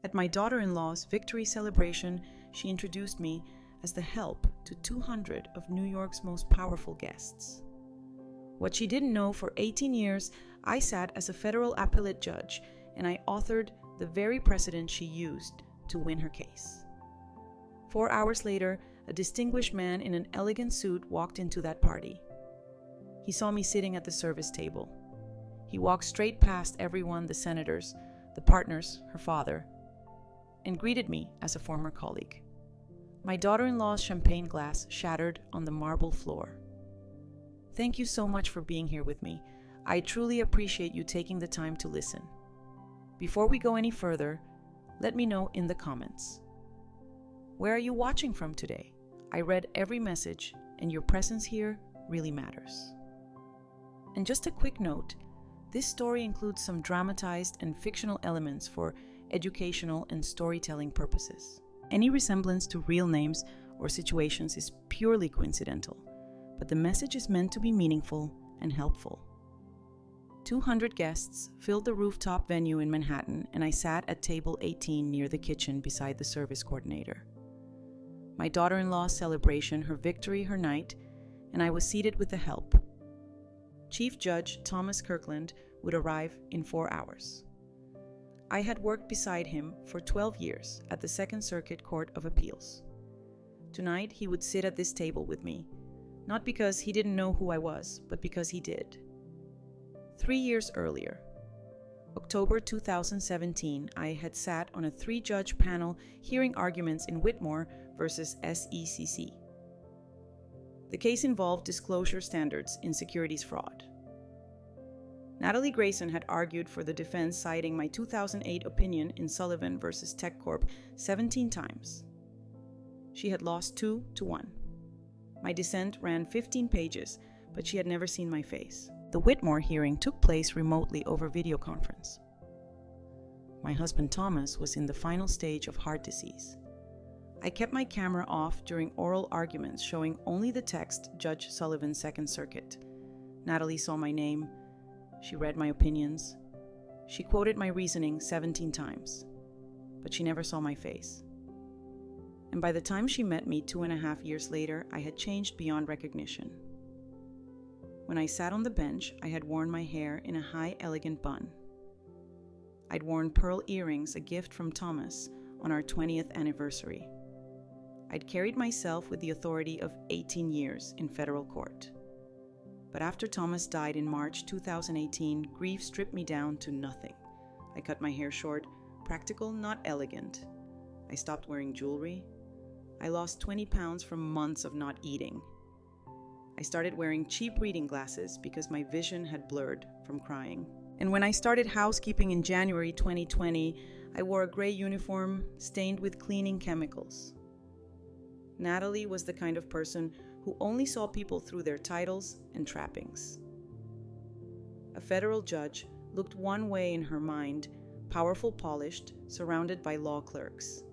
At my daughter-in-law's victory celebration, she introduced me as the help to 200 of New York's most powerful guests. What she didn't know, for 18 years, I sat as a federal appellate judge, and I authored the very precedent she used to win her case. 4 hours later, a distinguished man in an elegant suit walked into that party. He saw me sitting at the service table. He walked straight past everyone, the senators, the partners, her father, and greeted me as a former colleague. My daughter-in-law's champagne glass shattered on the marble floor. "Thank you so much for being here with me. I truly appreciate you taking the time to listen. Before we go any further, let me know in the comments. Where are you watching from today? I read every message, and your presence here really matters." And just a quick note, this story includes some dramatized and fictional elements for educational and storytelling purposes. Any resemblance to real names or situations is purely coincidental, but the message is meant to be meaningful and helpful. 200 guests filled the rooftop venue in Manhattan, and I sat at table 18 near the kitchen beside the service coordinator. My daughter-in-law's celebration, her victory, her night, and I was seated with the help. Chief Judge Thomas Kirkland would arrive in 4 hours. I had worked beside him for 12 years at the Second Circuit Court of Appeals. Tonight, he would sit at this table with me, not because he didn't know who I was, but because he did. 3 years earlier, October 2017, I had sat on a 3-judge panel hearing arguments in Whitmore versus SECC. The case involved disclosure standards in securities fraud. Natalie Grayson had argued for the defense, citing my 2008 opinion in Sullivan versus TechCorp 17 times. She had lost 2-1. My dissent ran 15 pages, but she had never seen my face. The Whitmore hearing took place remotely over video conference. My husband Thomas was in the final stage of heart disease. I kept my camera off during oral arguments, showing only the text Judge Sullivan's Second Circuit. Natalie saw my name. She read my opinions. She quoted my reasoning 17 times, but she never saw my face. And by the time she met me 2.5 years later, I had changed beyond recognition. When I sat on the bench, I had worn my hair in a high, elegant bun. I'd worn pearl earrings, a gift from Thomas, on our 20th anniversary. I'd carried myself with the authority of 18 years in federal court. But after Thomas died in March 2018, grief stripped me down to nothing. I cut my hair short, practical, not elegant. I stopped wearing jewelry. I lost 20 pounds from months of not eating. I started wearing cheap reading glasses because my vision had blurred from crying. And when I started housekeeping in January 2020, I wore a gray uniform stained with cleaning chemicals. Natalie was the kind of person who only saw people through their titles and trappings. A federal judge looked one way in her mind, powerful, polished, surrounded by law clerks.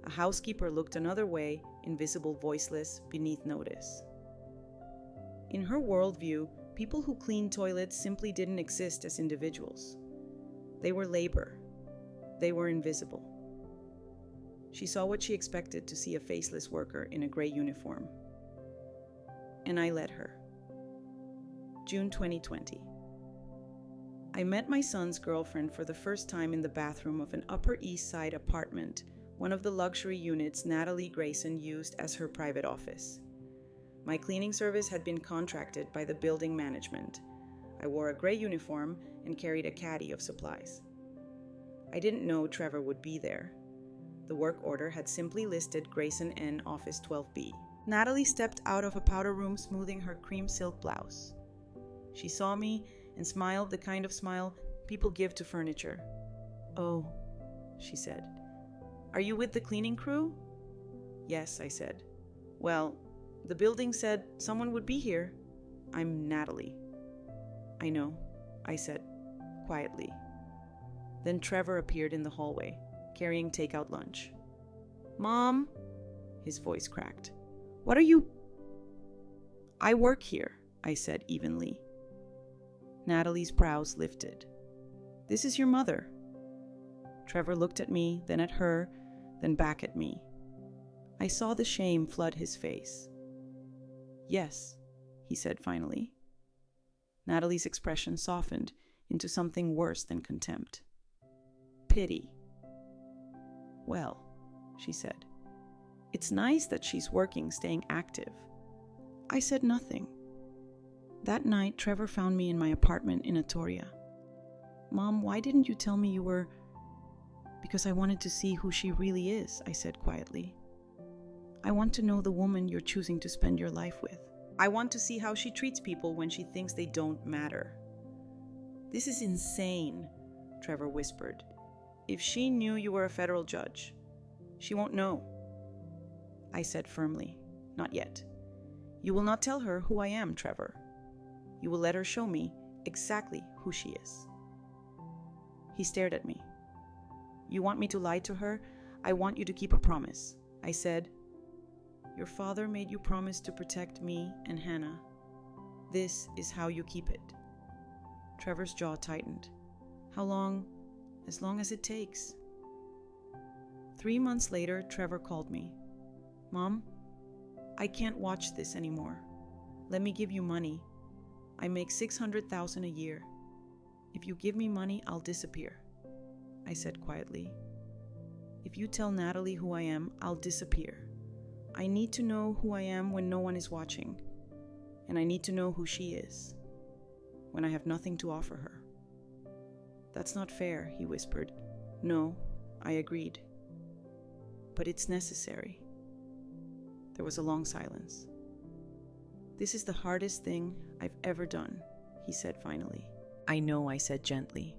A housekeeper looked another way, invisible, voiceless, beneath notice. In her worldview, people who cleaned toilets simply didn't exist as individuals. They were labor. They were invisible. She saw what she expected to see: a faceless worker in a gray uniform. And I let her. June 2020. I met my son's girlfriend for the first time in the bathroom of an Upper East Side apartment, one of the luxury units Natalie Grayson used as her private office. My cleaning service had been contracted by the building management. I wore a gray uniform and carried a caddy of supplies. I didn't know Trevor would be there. The work order had simply listed Grayson N. Office 12B. Natalie stepped out of a powder room, smoothing her cream silk blouse. She saw me and smiled the kind of smile people give to furniture. "Oh," she said. "Are you with the cleaning crew?" "Yes," I said. "Well, the building said someone would be here." "I'm Natalie." "I know," I said, quietly. Then Trevor appeared in the hallway, carrying takeout lunch. "Mom," his voice cracked. "What are you—" "I work here," I said evenly. Natalie's brows lifted. "This is your mother." Trevor looked at me, then at her, then back at me. I saw the shame flood his face. "Yes," he said finally. Natalie's expression softened into something worse than contempt. Pity. "Well," she said, "it's nice that she's working, staying active." I said nothing. That night, Trevor found me in my apartment in Atoria. "Mom, why didn't you tell me you were—" "Because I wanted to see who she really is," I said quietly. "I want to know the woman you're choosing to spend your life with. I want to see how she treats people when she thinks they don't matter." "This is insane," Trevor whispered. "If she knew you were a federal judge, she won't know." I said firmly, "Not yet. You will not tell her who I am, Trevor. You will let her show me exactly who she is." He stared at me. "You want me to lie to her? I want you to keep a promise." I said, "Your father made you promise to protect me and Hannah. This is how you keep it." Trevor's jaw tightened. "How long?" "As long as it takes." 3 months later, Trevor called me. "Mom, I can't watch this anymore. Let me give you money. I make $600,000 a year. If you give me money, I'll disappear." I said quietly, "If you tell Natalie who I am, I'll disappear. I need to know who I am when no one is watching. And I need to know who she is when I have nothing to offer her." "That's not fair," he whispered. "No," I agreed. "But it's necessary." There was a long silence. "This is the hardest thing I've ever done," he said finally. "I know," I said gently.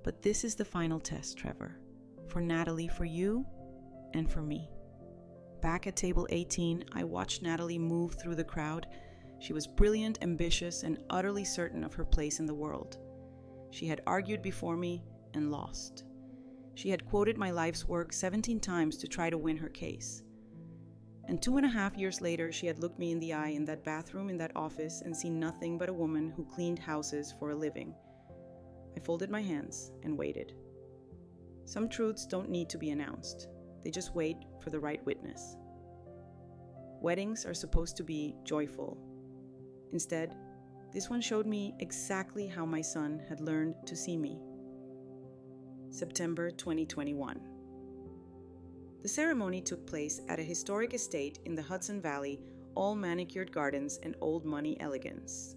"But this is the final test, Trevor. For Natalie, for you, and for me." Back at table 18, I watched Natalie move through the crowd. She was brilliant, ambitious, and utterly certain of her place in the world. She had argued before me and lost. She had quoted my life's work 17 times to try to win her case. And 2.5 years later, she had looked me in the eye in that bathroom in that office and seen nothing but a woman who cleaned houses for a living. I folded my hands and waited. Some truths don't need to be announced. They just wait for the right witness. Weddings are supposed to be joyful. Instead, this one showed me exactly how my son had learned to see me. September 2021. The ceremony took place at a historic estate in the Hudson Valley, all manicured gardens and old money elegance.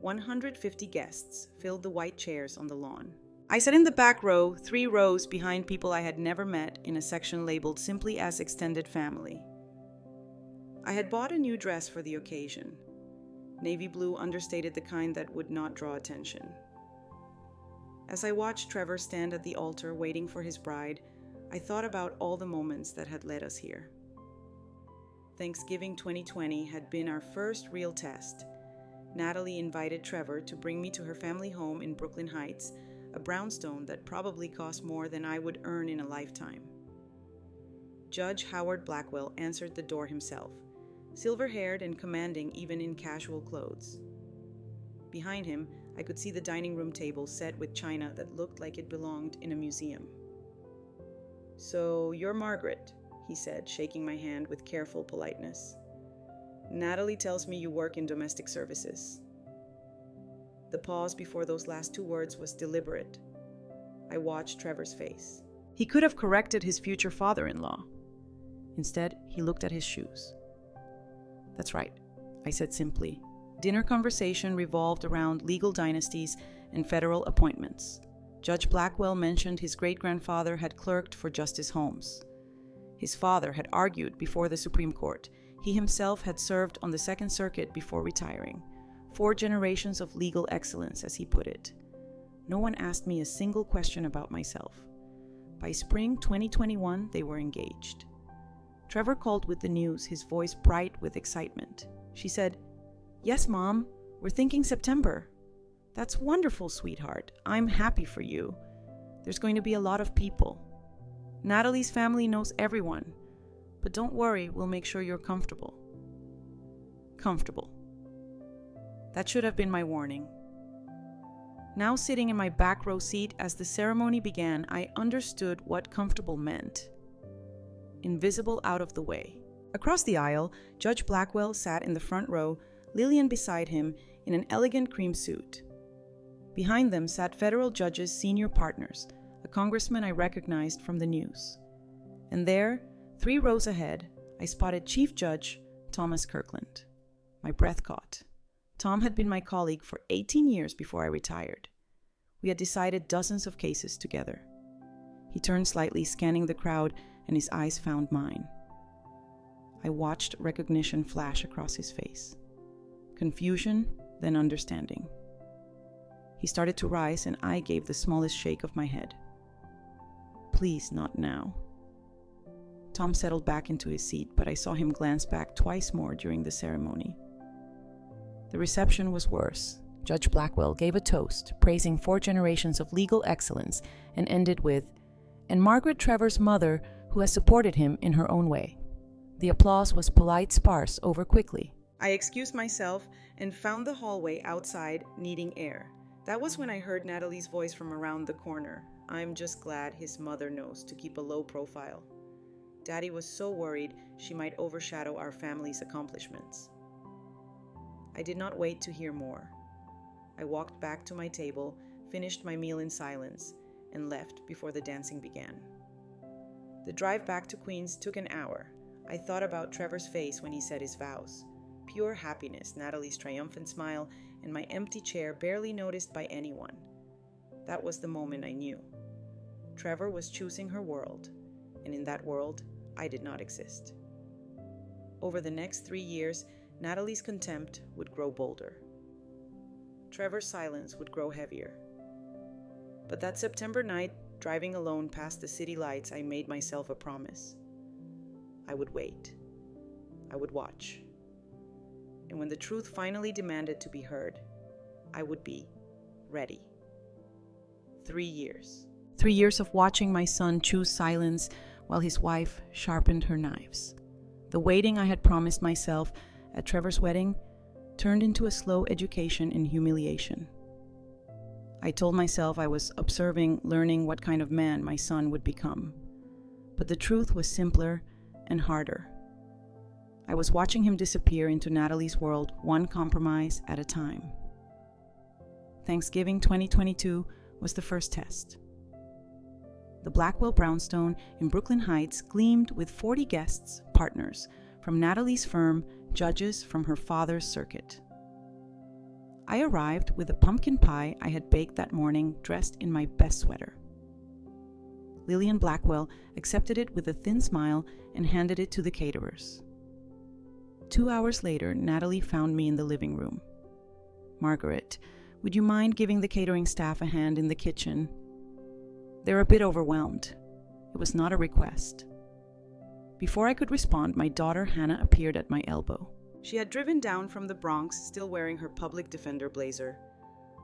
150 guests filled the white chairs on the lawn. I sat in the back row, 3 rows behind people I had never met, in a section labeled simply as extended family. I had bought a new dress for the occasion. Navy blue, understated, the kind that would not draw attention. As I watched Trevor stand at the altar waiting for his bride, I thought about all the moments that had led us here. Thanksgiving 2020 had been our first real test. Natalie invited Trevor to bring me to her family home in Brooklyn Heights, a brownstone that probably cost more than I would earn in a lifetime. Judge Howard Blackwell answered the door himself, silver-haired and commanding even in casual clothes. Behind him, I could see the dining room table set with china that looked like it belonged in a museum. "So you're Margaret," he said, shaking my hand with careful politeness. "Natalie tells me you work in domestic services." The pause before those last 2 words was deliberate. I watched Trevor's face. He could have corrected his future father-in-law. Instead, he looked at his shoes. "That's right," I said simply. Dinner conversation revolved around legal dynasties and federal appointments. Judge Blackwell mentioned his great-grandfather had clerked for Justice Holmes. His father had argued before the Supreme Court. He himself had served on the Second Circuit before retiring. 4 generations of legal excellence, as he put it. No one asked me a single question about myself. By spring 2021, they were engaged. Trevor called with the news, his voice bright with excitement. She said, "Yes, Mom, we're thinking September." "That's wonderful, sweetheart. I'm happy for you. There's going to be a lot of people. Natalie's family knows everyone. But don't worry, we'll make sure you're comfortable." Comfortable. That should have been my warning. Now sitting in my back row seat as the ceremony began, I understood what comfortable meant. Invisible, out of the way. Across the aisle, Judge Blackwell sat in the front row, Lillian beside him in an elegant cream suit. Behind them sat federal judges' senior partners, a congressman I recognized from the news. And there, 3 rows ahead, I spotted Chief Judge Thomas Kirkland. My breath caught. Tom had been my colleague for 18 years before I retired. We had decided dozens of cases together. He turned slightly, scanning the crowd, and his eyes found mine. I watched recognition flash across his face. Confusion, then understanding. He started to rise, and I gave the smallest shake of my head. Please, not now. Tom settled back into his seat, but I saw him glance back twice more during the ceremony. The reception was worse. Judge Blackwell gave a toast, praising 4 generations of legal excellence, and ended with, "And Margaret Trevor's mother, who has supported him in her own way." The applause was polite, sparse, over quickly. I excused myself and found the hallway outside, needing air. That was when I heard Natalie's voice from around the corner. "I'm just glad his mother knows to keep a low profile. Daddy was so worried she might overshadow our family's accomplishments." I did not wait to hear more. I walked back to my table, finished my meal in silence, and left before the dancing began. The drive back to Queens took an hour. I thought about Trevor's face when he said his vows. Pure happiness, Natalie's triumphant smile, and my empty chair barely noticed by anyone. That was the moment I knew. Trevor was choosing her world, and in that world, I did not exist. Over the next 3 years, Natalie's contempt would grow bolder. Trevor's silence would grow heavier. But that September night, driving alone past the city lights, I made myself a promise. I would wait. I would watch. And when the truth finally demanded to be heard, I would be ready. 3 years. 3 years of watching my son choose silence while his wife sharpened her knives. The waiting I had promised myself at Trevor's wedding turned into a slow education in humiliation. I told myself I was observing, learning what kind of man my son would become. But the truth was simpler and harder. I was watching him disappear into Natalie's world, one compromise at a time. Thanksgiving 2022 was the first test. The Blackwell brownstone in Brooklyn Heights gleamed with 40 guests, partners, from Natalie's firm, judges from her father's circuit. I arrived with a pumpkin pie I had baked that morning, dressed in my best sweater. Lillian Blackwell accepted it with a thin smile and handed it to the caterers. 2 hours later, Natalie found me in the living room. "Margaret, would you mind giving the catering staff a hand in the kitchen? They're a bit overwhelmed." It was not a request. Before I could respond, my daughter Hannah appeared at my elbow. She had driven down from the Bronx, still wearing her public defender blazer.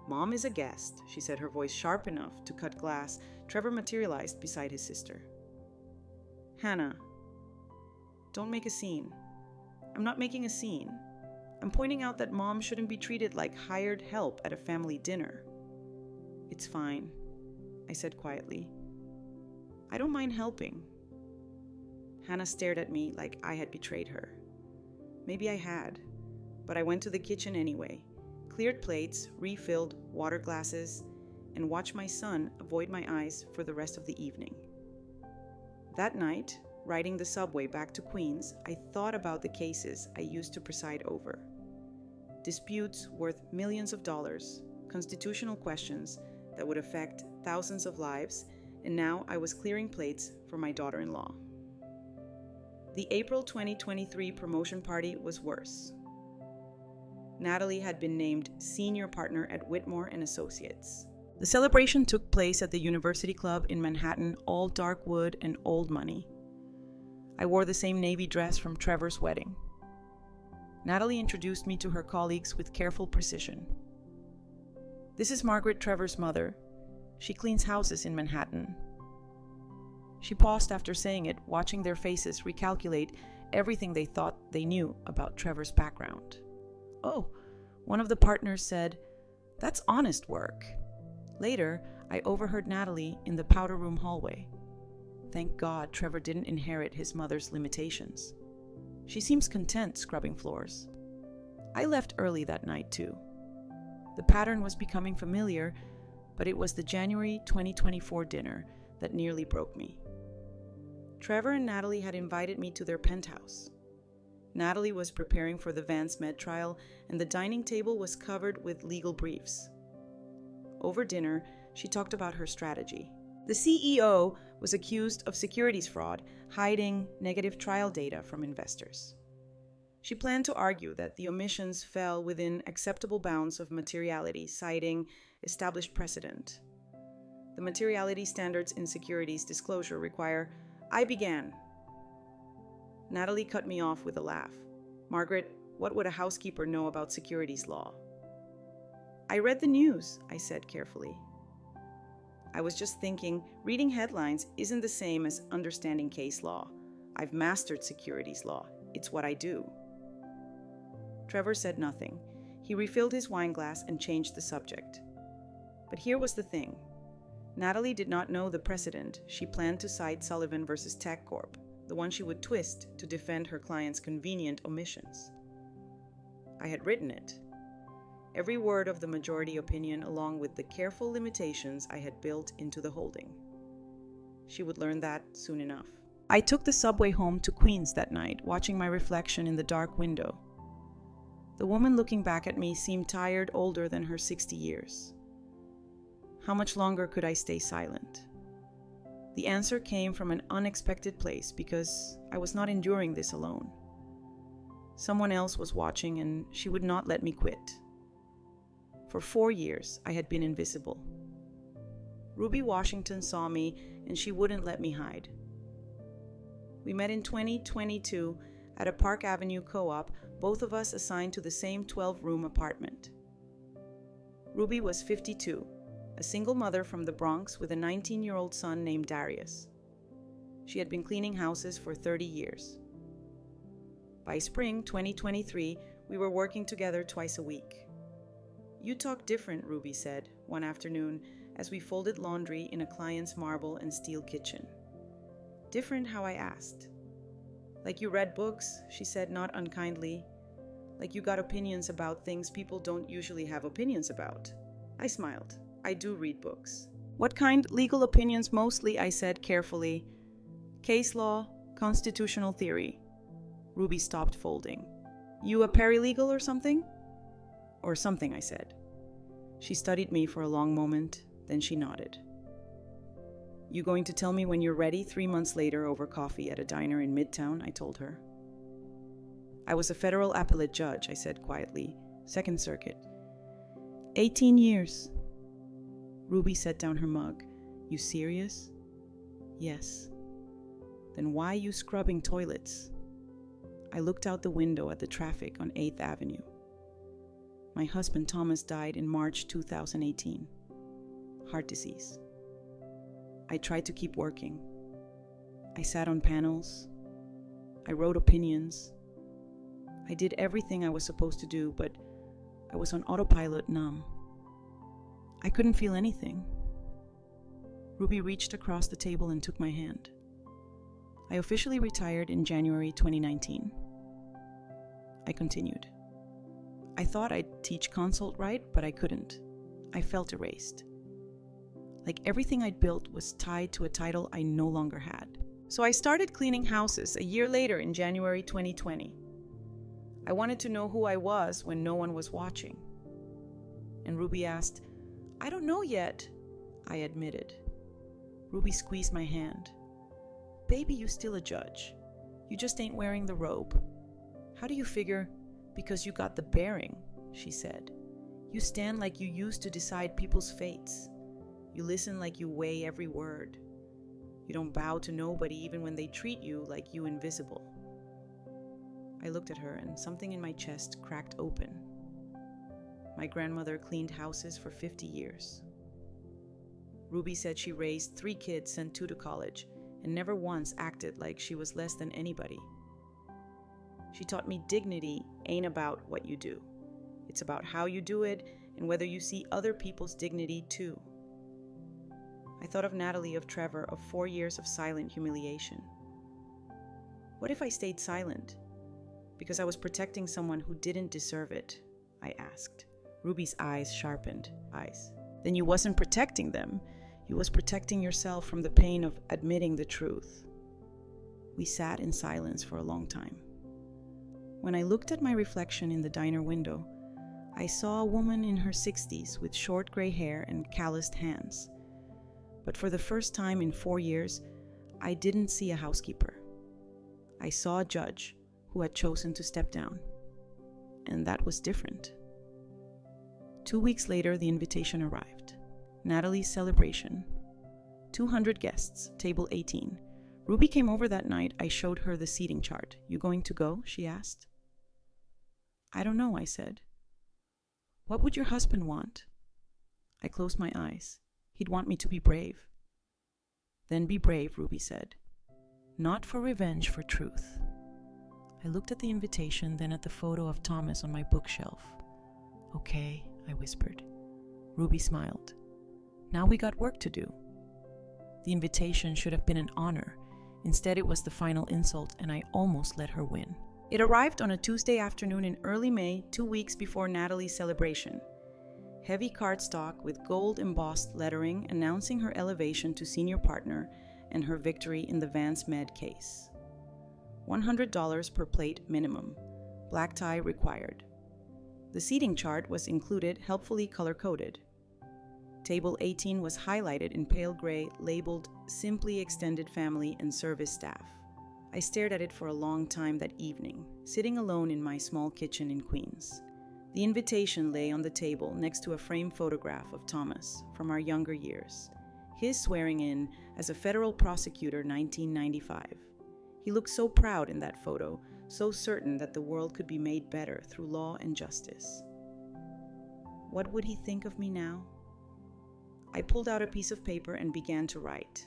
"Mom is a guest," she said, her voice sharp enough to cut glass. Trevor materialized beside his sister. "Hannah, don't make a scene." "I'm not making a scene. I'm pointing out that Mom shouldn't be treated like hired help at a family dinner." "It's fine," I said quietly. "I don't mind helping." Hannah stared at me like I had betrayed her. Maybe I had, but I went to the kitchen anyway, cleared plates, refilled water glasses, and watched my son avoid my eyes for the rest of the evening. That night, riding the subway back to Queens, I thought about the cases I used to preside over. Disputes worth millions of dollars, constitutional questions that would affect thousands of lives, and now I was clearing plates for my daughter-in-law. The April 2023 promotion party was worse. Natalie had been named senior partner at Whitmore & Associates. The celebration took place at the University Club in Manhattan, all dark wood and old money. I wore the same navy dress from Trevor's wedding. Natalie introduced me to her colleagues with careful precision. "This is Margaret Trevor's mother. She cleans houses in Manhattan." She paused after saying it, watching their faces recalculate everything they thought they knew about Trevor's background. "Oh," one of the partners said, "that's honest work." Later, I overheard Natalie in the powder room hallway. Thank God Trevor didn't inherit his mother's limitations. She seems content scrubbing floors. I left early that night too. The pattern was becoming familiar, but it was the January 2024 dinner that nearly broke me. Trevor and Natalie had invited me to their penthouse. Natalie was preparing for the Vance Med trial, and the dining table was covered with legal briefs. Over dinner, she talked about her strategy. The CEO was accused of securities fraud, hiding negative trial data from investors. She planned to argue that the omissions fell within acceptable bounds of materiality, citing established precedent. The materiality standards in securities disclosure require, I began. Natalie cut me off with a laugh. Margaret, what would a housekeeper know about securities law? I read the news, I said carefully. I was just thinking, reading headlines isn't the same as understanding case law. I've mastered securities law. It's what I do. Trevor said nothing. He refilled his wine glass and changed the subject. But here was the thing. Natalie did not know the precedent. She planned to cite Sullivan versus Tech Corp, the one she would twist to defend her client's convenient omissions. I had written it. Every word of the majority opinion, along with the careful limitations I had built into the holding. She would learn that soon enough. I took the subway home to Queens that night, watching my reflection in the dark window. The woman looking back at me seemed tired, older than her 60 years. How much longer could I stay silent? The answer came from an unexpected place because I was not enduring this alone. Someone else was watching, and she would not let me quit. For 4 years, I had been invisible. Ruby Washington saw me, and she wouldn't let me hide. We met in 2022 at a Park Avenue co-op, both of us assigned to the same 12-room apartment. Ruby was 52, a single mother from the Bronx with a 19-year-old son named Darius. She had been cleaning houses for 30 years. By spring 2023, we were working together twice a week. You talk different, Ruby said, one afternoon as we folded laundry in a client's marble and steel kitchen. Different how I asked. Like you read books, she said not unkindly. Like you got opinions about things people don't usually have opinions about. I smiled. I do read books. What kind? Legal opinions mostly, I said carefully. Case law, constitutional theory. Ruby stopped folding. You a paralegal or something? Or something, I said. She studied me for a long moment, then she nodded. You going to tell me when you're ready 3 months later over coffee at a diner in Midtown, I told her. I was a federal appellate judge, I said quietly. Second Circuit. 18 years. Ruby set down her mug. You serious? Yes. Then why you scrubbing toilets? I looked out the window at the traffic on 8th Avenue. My husband Thomas died in March 2018. Heart disease. I tried to keep working. I sat on panels. I wrote opinions. I did everything I was supposed to do, but I was on autopilot, numb. I couldn't feel anything. Ruby reached across the table and took my hand. I officially retired in January 2019. I continued. I thought I'd teach consult right, but I couldn't. I felt erased. Like everything I'd built was tied to a title I no longer had. So I started cleaning houses a year later in January 2020. I wanted to know who I was when no one was watching. And Ruby asked, I don't know yet, I admitted. Ruby squeezed my hand. Baby, you still a judge. You just ain't wearing the robe. How do you figure? Because you got the bearing, she said. You stand like you used to decide people's fates. You listen like you weigh every word. You don't bow to nobody even when they treat you like you invisible. I looked at her and something in my chest cracked open. My grandmother cleaned houses for 50 years. Ruby said she raised 3 kids, sent 2 to college, and never once acted like she was less than anybody. She taught me dignity ain't about what you do. It's about how you do it and whether you see other people's dignity too. I thought of Natalie, of Trevor, of 4 years of silent humiliation. What if I stayed silent? Because I was protecting someone who didn't deserve it, I asked. Ruby's eyes sharpened. Then you wasn't protecting them. You was protecting yourself from the pain of admitting the truth. We sat in silence for a long time. When I looked at my reflection in the diner window, I saw a woman in her 60s with short gray hair and calloused hands. But for the first time in 4 years, I didn't see a housekeeper. I saw a judge who had chosen to step down. And that was different. 2 weeks later, the invitation arrived. Natalie's celebration. 200 guests, table 18. Ruby came over that night. I showed her the seating chart. You going to go? She asked. I don't know, I said. What would your husband want? I closed my eyes. He'd want me to be brave. Then be brave, Ruby said. Not for revenge, for truth. I looked at the invitation, then at the photo of Thomas on my bookshelf. Okay, I whispered. Ruby smiled. Now we got work to do. The invitation should have been an honor. Instead, it was the final insult, and I almost let her win. It arrived on a Tuesday afternoon in early May, 2 weeks before Natalie's celebration. Heavy cardstock with gold-embossed lettering announcing her elevation to senior partner and her victory in the Vance Med case. $100 per plate minimum. Black tie required. The seating chart was included, helpfully color-coded. Table 18 was highlighted in pale gray, labeled Simply Extended Family and Service Staff. I stared at it for a long time that evening, sitting alone in my small kitchen in Queens. The invitation lay on the table next to a framed photograph of Thomas from our younger years, his swearing in as a federal prosecutor 1995. He looked so proud in that photo, so certain that the world could be made better through law and justice. What would he think of me now? I pulled out a piece of paper and began to write.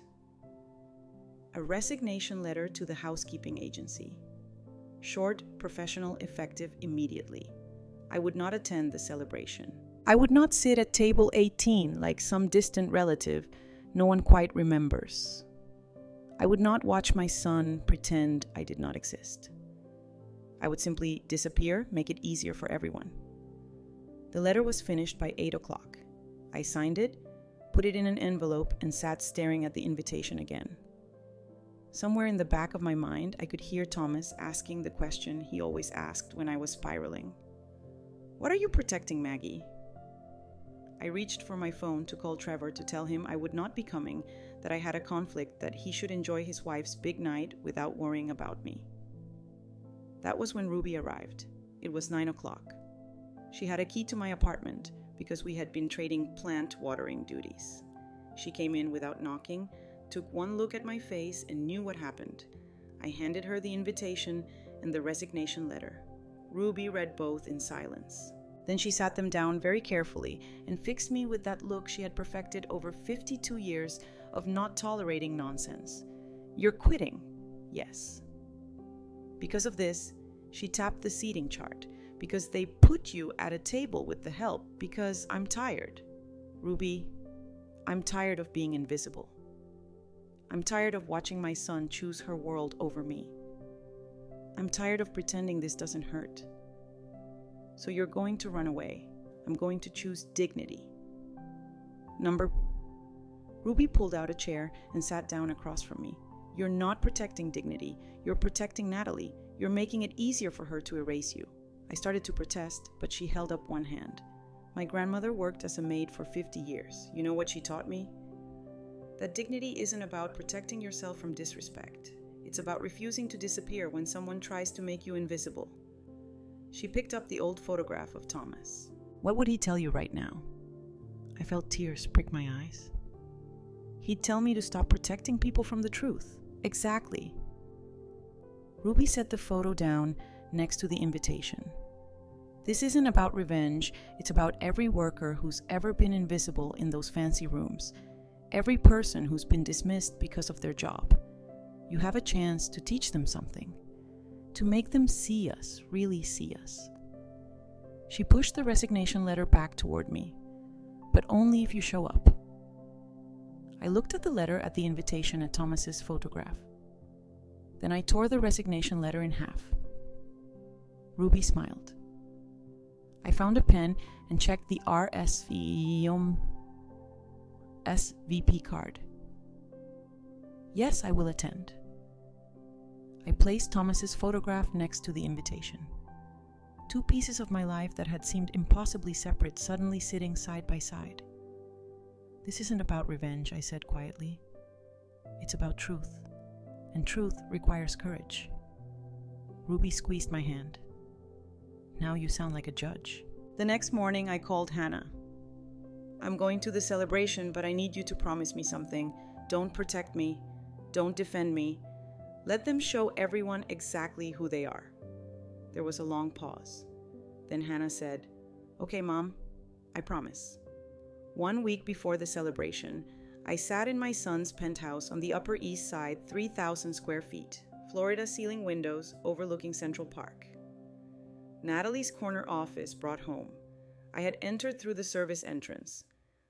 A resignation letter to the housekeeping agency. Short, professional, effective immediately. I would not attend the celebration. I would not sit at table 18 like some distant relative no one quite remembers. I would not watch my son pretend I did not exist. I would simply disappear, make it easier for everyone. The letter was finished by 8 o'clock. I signed it, put it in an envelope, and sat staring at the invitation again. Somewhere in the back of my mind, I could hear Thomas asking the question he always asked when I was spiraling. What are you protecting, Maggie? I reached for my phone to call Trevor to tell him I would not be coming, that I had a conflict, that he should enjoy his wife's big night without worrying about me. That was when Ruby arrived. It was 9 o'clock. She had a key to my apartment because we had been trading plant watering duties. She came in without knocking, took one look at my face, and knew what happened. I handed her the invitation and the resignation letter. Ruby read both in silence. Then she sat them down very carefully and fixed me with that look she had perfected over 52 years of not tolerating nonsense. You're quitting? Yes. Because of this, she tapped the seating chart. Because they put you at a table with the help. Because I'm tired. Ruby, I'm tired of being invisible. I'm tired of watching my son choose her world over me. I'm tired of pretending this doesn't hurt. So you're going to run away. I'm going to choose dignity. Ruby pulled out a chair and sat down across from me. You're not protecting dignity. You're protecting Natalie. You're making it easier for her to erase you. I started to protest, but she held up one hand. My grandmother worked as a maid for 50 years. You know what she taught me? That dignity isn't about protecting yourself from disrespect. It's about refusing to disappear when someone tries to make you invisible. She picked up the old photograph of Thomas. What would he tell you right now? I felt tears prick my eyes. He'd tell me to stop protecting people from the truth. Exactly. Ruby set the photo down next to the invitation. This isn't about revenge. It's about every worker who's ever been invisible in those fancy rooms. Every person who's been dismissed because of their job. You have a chance to teach them something. To make them see us, really see us. She pushed the resignation letter back toward me. But only if you show up. I looked at the letter at the invitation at Thomas's photograph. Then I tore the resignation letter in half. Ruby smiled. I found a pen and checked the SVP card. Yes, I will attend. I placed Thomas's photograph next to the invitation. Two pieces of my life that had seemed impossibly separate suddenly sitting side by side. This isn't about revenge, I said quietly. It's about truth, and truth requires courage. Ruby squeezed my hand. Now you sound like a judge. The next morning, I called Hannah. I'm going to the celebration, but I need you to promise me something. Don't protect me. Don't defend me. Let them show everyone exactly who they are. There was a long pause. Then Hannah said, Okay, Mom, I promise. 1 week before the celebration, I sat in my son's penthouse on the Upper East Side, 3,000 square feet, Florida ceiling windows overlooking Central Park. Natalie's corner office brought home. I had entered through the service entrance.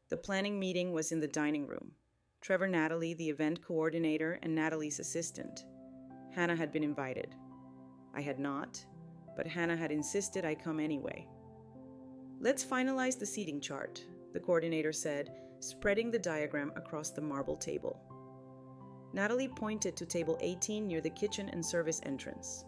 The planning meeting was in the dining room. Trevor, Natalie, the event coordinator, and Natalie's assistant. Hannah had been invited. I had not, but Hannah had insisted I come anyway. Let's finalize the seating chart, the coordinator said, spreading the diagram across the marble table. Natalie pointed to table 18 near the kitchen and service entrance.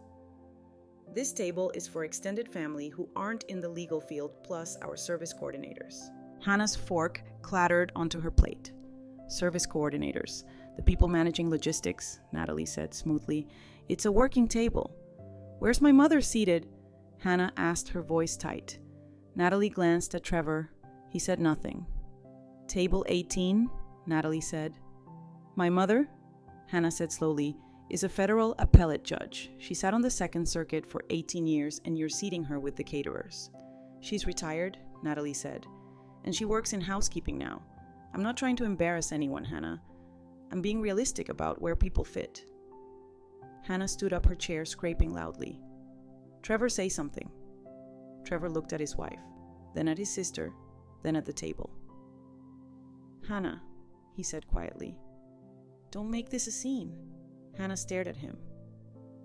This table is for extended family who aren't in the legal field, plus our service coordinators. Hannah's fork clattered onto her plate. Service coordinators, the people managing logistics, Natalie said smoothly. It's a working table. Where's my mother seated? Hannah asked, her voice tight. Natalie glanced at Trevor. He said nothing. Table 18, Natalie said. My mother, Hannah said slowly, is a federal appellate judge. She sat on the Second Circuit for 18 years, and you're seating her with the caterers. She's retired, Natalie said, and she works in housekeeping now. I'm not trying to embarrass anyone, Hannah. I'm being realistic about where people fit. Hannah stood up, her chair scraping loudly. Trevor, say something. Trevor looked at his wife, then at his sister, then at the table. Hannah, he said quietly, don't make this a scene. Hannah stared at him.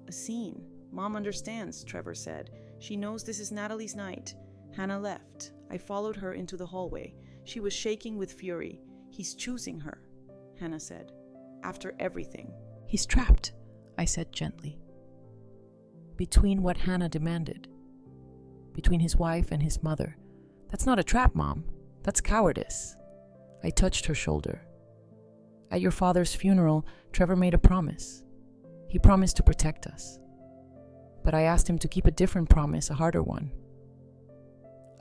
A scene? Mom understands, Trevor said. She knows this is Natalie's night. Hannah left. I followed her into the hallway. She was shaking with fury. He's choosing her, Hannah said. After everything. He's trapped, I said gently. Between what Hannah demanded. Between his wife and his mother. That's not a trap, Mom. That's cowardice. I touched her shoulder. At your father's funeral, Trevor made a promise. He promised to protect us. But I asked him to keep a different promise, a harder one.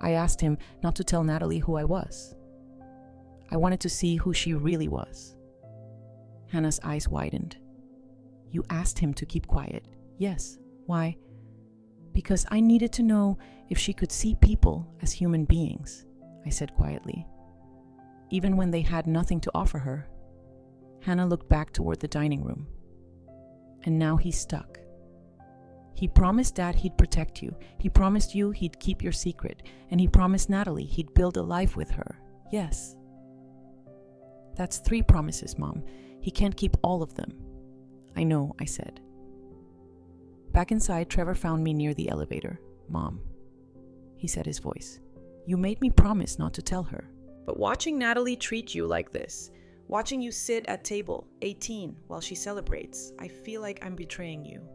I asked him not to tell Natalie who I was. I wanted to see who she really was. Hannah's eyes widened. You asked him to keep quiet? Yes. Why? Because I needed to know if she could see people as human beings, I said quietly. Even when they had nothing to offer her. Hannah looked back toward the dining room. And now he's stuck. He promised Dad he'd protect you. He promised you he'd keep your secret. And he promised Natalie he'd build a life with her. Yes. That's 3 promises, Mom. He can't keep all of them. I know, I said. Back inside, Trevor found me near the elevator. Mom, he said, his voice. You made me promise not to tell her. But watching Natalie treat you like this, watching you sit at table 18 while she celebrates, I feel like I'm betraying you.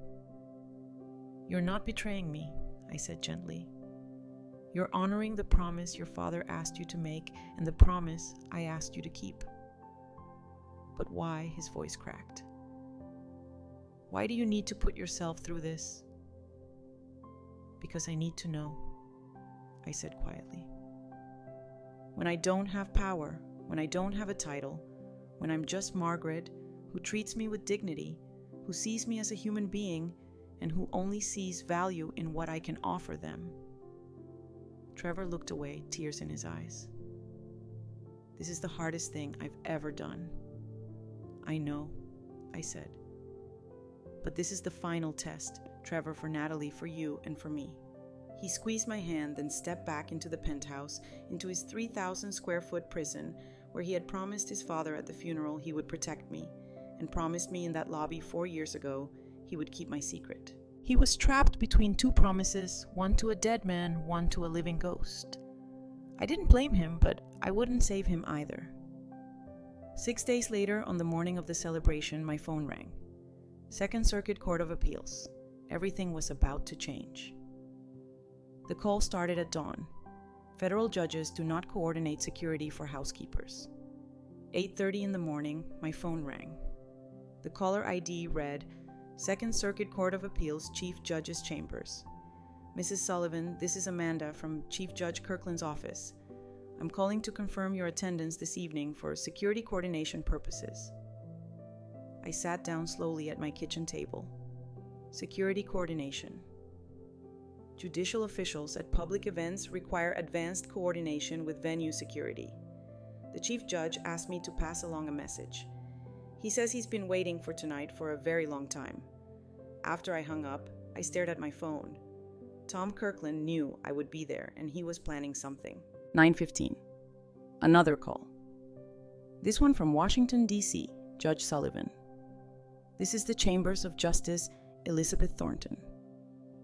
You're not betraying me, I said gently. You're honoring the promise your father asked you to make and the promise I asked you to keep. But why? His voice cracked. Why do you need to put yourself through this? Because I need to know, I said quietly. When I don't have power, when I don't have a title, when I'm just Margaret, who treats me with dignity, who sees me as a human being, and who only sees value in what I can offer them. Trevor looked away, tears in his eyes. This is the hardest thing I've ever done. I know, I said. But this is the final test, Trevor, for Natalie, for you, and for me. He squeezed my hand, then stepped back into the penthouse, into his 3,000 square foot prison, where he had promised his father at the funeral he would protect me, and promised me in that lobby 4 years ago he would keep my secret. He was trapped between two promises, one to a dead man, one to a living ghost. I didn't blame him, but I wouldn't save him either. 6 days later, on the morning of the celebration, my phone rang. Second Circuit Court of Appeals. Everything was about to change. The call started at dawn. Federal judges do not coordinate security for housekeepers. 8:30 in the morning, my phone rang. The caller ID read, Second Circuit Court of Appeals, Chief Judge's Chambers. Mrs. Sullivan, this is Amanda from Chief Judge Kirkland's office. I'm calling to confirm your attendance this evening for security coordination purposes. I sat down slowly at my kitchen table. Security coordination. Judicial officials at public events require advanced coordination with venue security. The Chief Judge asked me to pass along a message. He says he's been waiting for tonight for a very long time. After I hung up, I stared at my phone. Tom Kirkland knew I would be there, and he was planning something. 9:15. Another call. This one from Washington, D.C., Judge Sullivan. This is the chambers of Justice Elizabeth Thornton.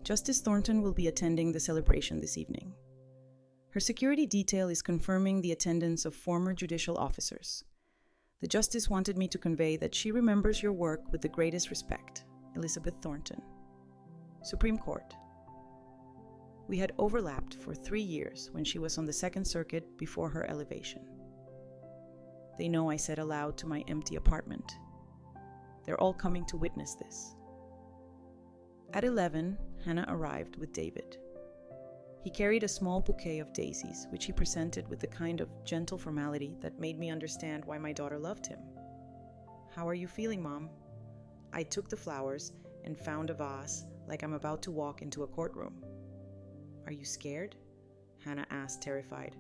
Justice Thornton will be attending the celebration this evening. Her security detail is confirming the attendance of former judicial officers. The justice wanted me to convey that she remembers your work with the greatest respect. Elizabeth Thornton. Supreme Court. We had overlapped for 3 years when she was on the Second Circuit before her elevation. They know, I said aloud to my empty apartment. They're all coming to witness this. At 11, Hannah arrived with David. He carried a small bouquet of daisies, which he presented with the kind of gentle formality that made me understand why my daughter loved him. How are you feeling, Mom? I took the flowers and found a vase like I'm about to walk into a courtroom. Are you scared? Hannah asked, terrified.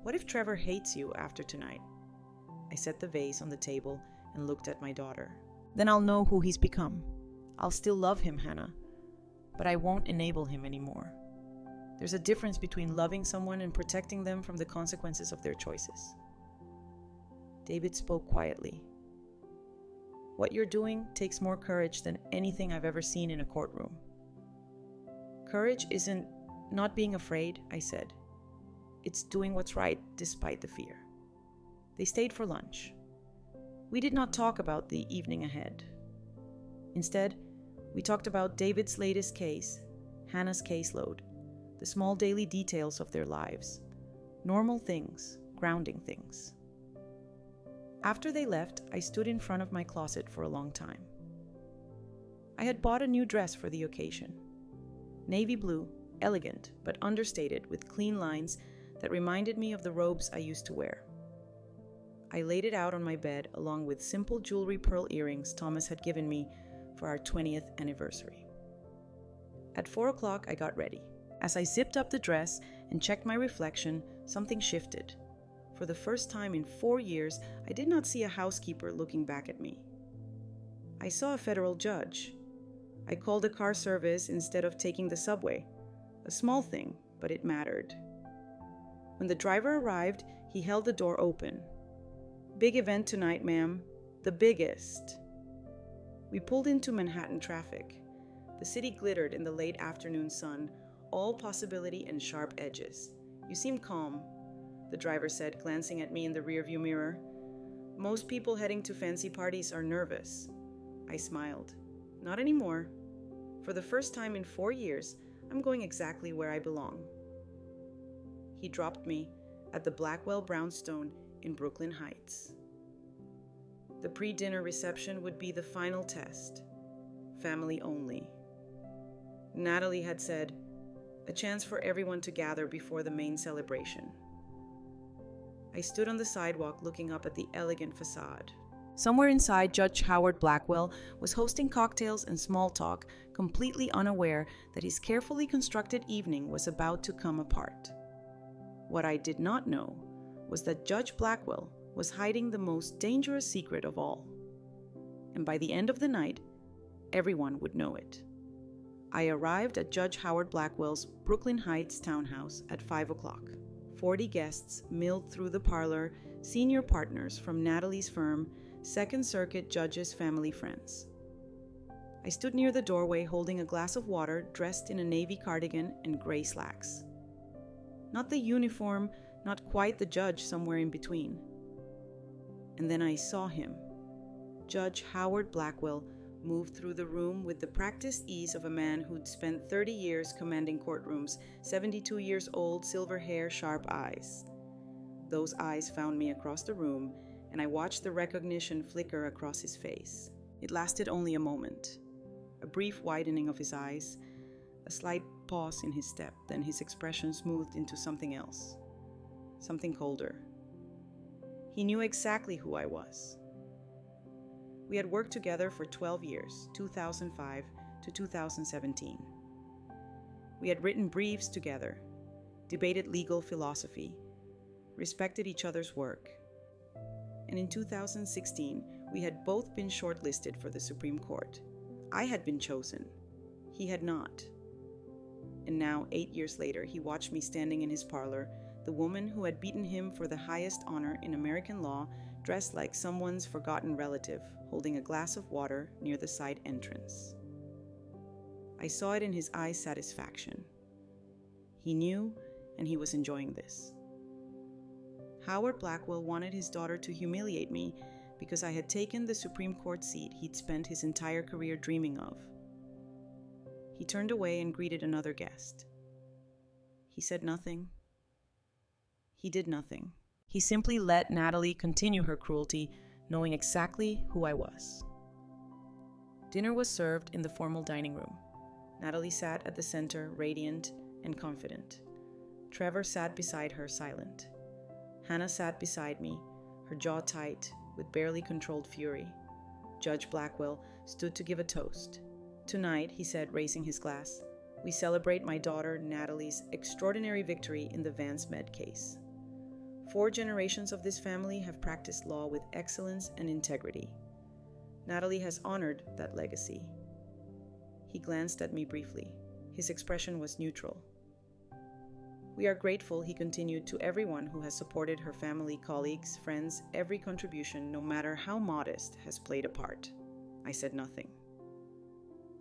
What if Trevor hates you after tonight? I set the vase on the table and looked at my daughter. Then I'll know who he's become. I'll still love him, Hannah, but I won't enable him anymore. There's a difference between loving someone and protecting them from the consequences of their choices. David spoke quietly. What you're doing takes more courage than anything I've ever seen in a courtroom. Courage isn't not being afraid, I said. It's doing what's right despite the fear. They stayed for lunch. We did not talk about the evening ahead. Instead, we talked about David's latest case, Hannah's caseload, the small daily details of their lives, normal things, grounding things. After they left, I stood in front of my closet for a long time. I had bought a new dress for the occasion. Navy blue, elegant but understated with clean lines that reminded me of the robes I used to wear. I laid it out on my bed along with simple jewelry pearl earrings Thomas had given me for our 20th anniversary. At 4 o'clock, I got ready. As I zipped up the dress and checked my reflection, something shifted. For the first time in 4 years, I did not see a housekeeper looking back at me. I saw a federal judge. I called a car service instead of taking the subway. A small thing, but it mattered. When the driver arrived, he held the door open. Big event tonight, ma'am. The biggest. We pulled into Manhattan traffic. The city glittered in the late afternoon sun, all possibility and sharp edges. You seem calm, the driver said, glancing at me in the rearview mirror. Most people heading to fancy parties are nervous. I smiled. Not anymore. For the first time in 4 years, I'm going exactly where I belong. He dropped me at the Blackwell Brownstone in Brooklyn Heights. The pre-dinner reception would be the final test. Family only. Natalie had said, a chance for everyone to gather before the main celebration. I stood on the sidewalk looking up at the elegant facade. Somewhere inside, Judge Howard Blackwell was hosting cocktails and small talk, completely unaware that his carefully constructed evening was about to come apart. What I did not know was that Judge Blackwell was hiding the most dangerous secret of all. And by the end of the night, everyone would know it. I arrived at Judge Howard Blackwell's Brooklyn Heights townhouse at 5 o'clock. 40 guests milled through the parlor, senior partners from Natalie's firm, Second Circuit Judges Family Friends. I stood near the doorway holding a glass of water, dressed in a navy cardigan and gray slacks. Not the uniform, not quite the judge, somewhere in between. And then I saw him. Judge Howard Blackwell moved through the room with the practiced ease of a man who'd spent 30 years commanding courtrooms, 72 years old, silver hair, sharp eyes. Those eyes found me across the room, and I watched the recognition flicker across his face. It lasted only a moment. A brief widening of his eyes, a slight pause in his step, then his expression smoothed into something else, something colder. He knew exactly who I was. We had worked together for 12 years, 2005 to 2017. We had written briefs together, debated legal philosophy, respected each other's work. And in 2016, we had both been shortlisted for the Supreme Court. I had been chosen. He had not. And now, 8 years later, he watched me standing in his parlor, the woman who had beaten him for the highest honor in American law, dressed like someone's forgotten relative, holding a glass of water near the side entrance. I saw it in his eyes' satisfaction. He knew, and he was enjoying this. Howard Blackwell wanted his daughter to humiliate me because I had taken the Supreme Court seat he'd spent his entire career dreaming of. He turned away and greeted another guest. He said nothing. He did nothing. He simply let Natalie continue her cruelty, knowing exactly who I was. Dinner was served in the formal dining room. Natalie sat at the center, radiant and confident. Trevor sat beside her, silent. Hannah sat beside me, her jaw tight, with barely controlled fury. Judge Blackwell stood to give a toast. "Tonight," he said, raising his glass, "we celebrate my daughter Natalie's extraordinary victory in the Vance Med case. 4 generations of this family have practiced law with excellence and integrity. Natalie has honored that legacy." He glanced at me briefly. His expression was neutral. "We are grateful," he continued, "to everyone who has supported her family, colleagues, friends. Every contribution, no matter how modest, has played a part." I said nothing.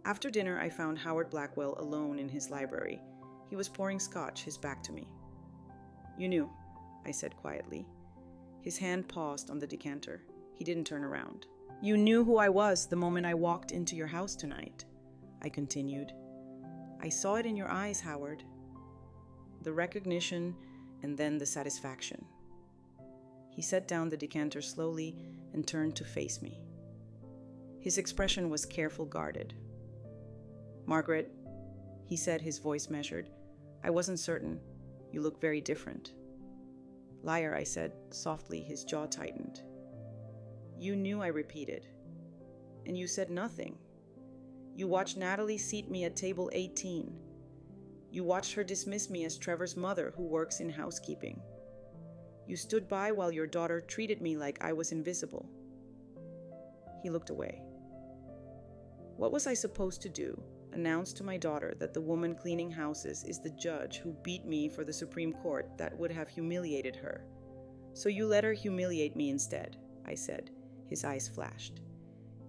After dinner, I found Howard Blackwell alone in his library. He was pouring scotch, his back to me. "You knew," I said quietly. His hand paused on the decanter. He didn't turn around. "You knew who I was the moment I walked into your house tonight," I continued. "I saw it in your eyes, Howard. The recognition and then the satisfaction." He set down the decanter slowly and turned to face me. His expression was careful, guarded. "Margaret," he said, his voice measured, "I wasn't certain. You look very different." "Liar," I said, softly, his jaw tightened. "You knew," I repeated. "And you said nothing. You watched Natalie seat me at table 18. You watched her dismiss me as Trevor's mother who works in housekeeping. You stood by while your daughter treated me like I was invisible." He looked away. What was I supposed to do? Announce to my daughter that the woman cleaning houses is the judge who beat me for the Supreme Court that would have humiliated her. "So you let her humiliate me instead," I said. His eyes flashed.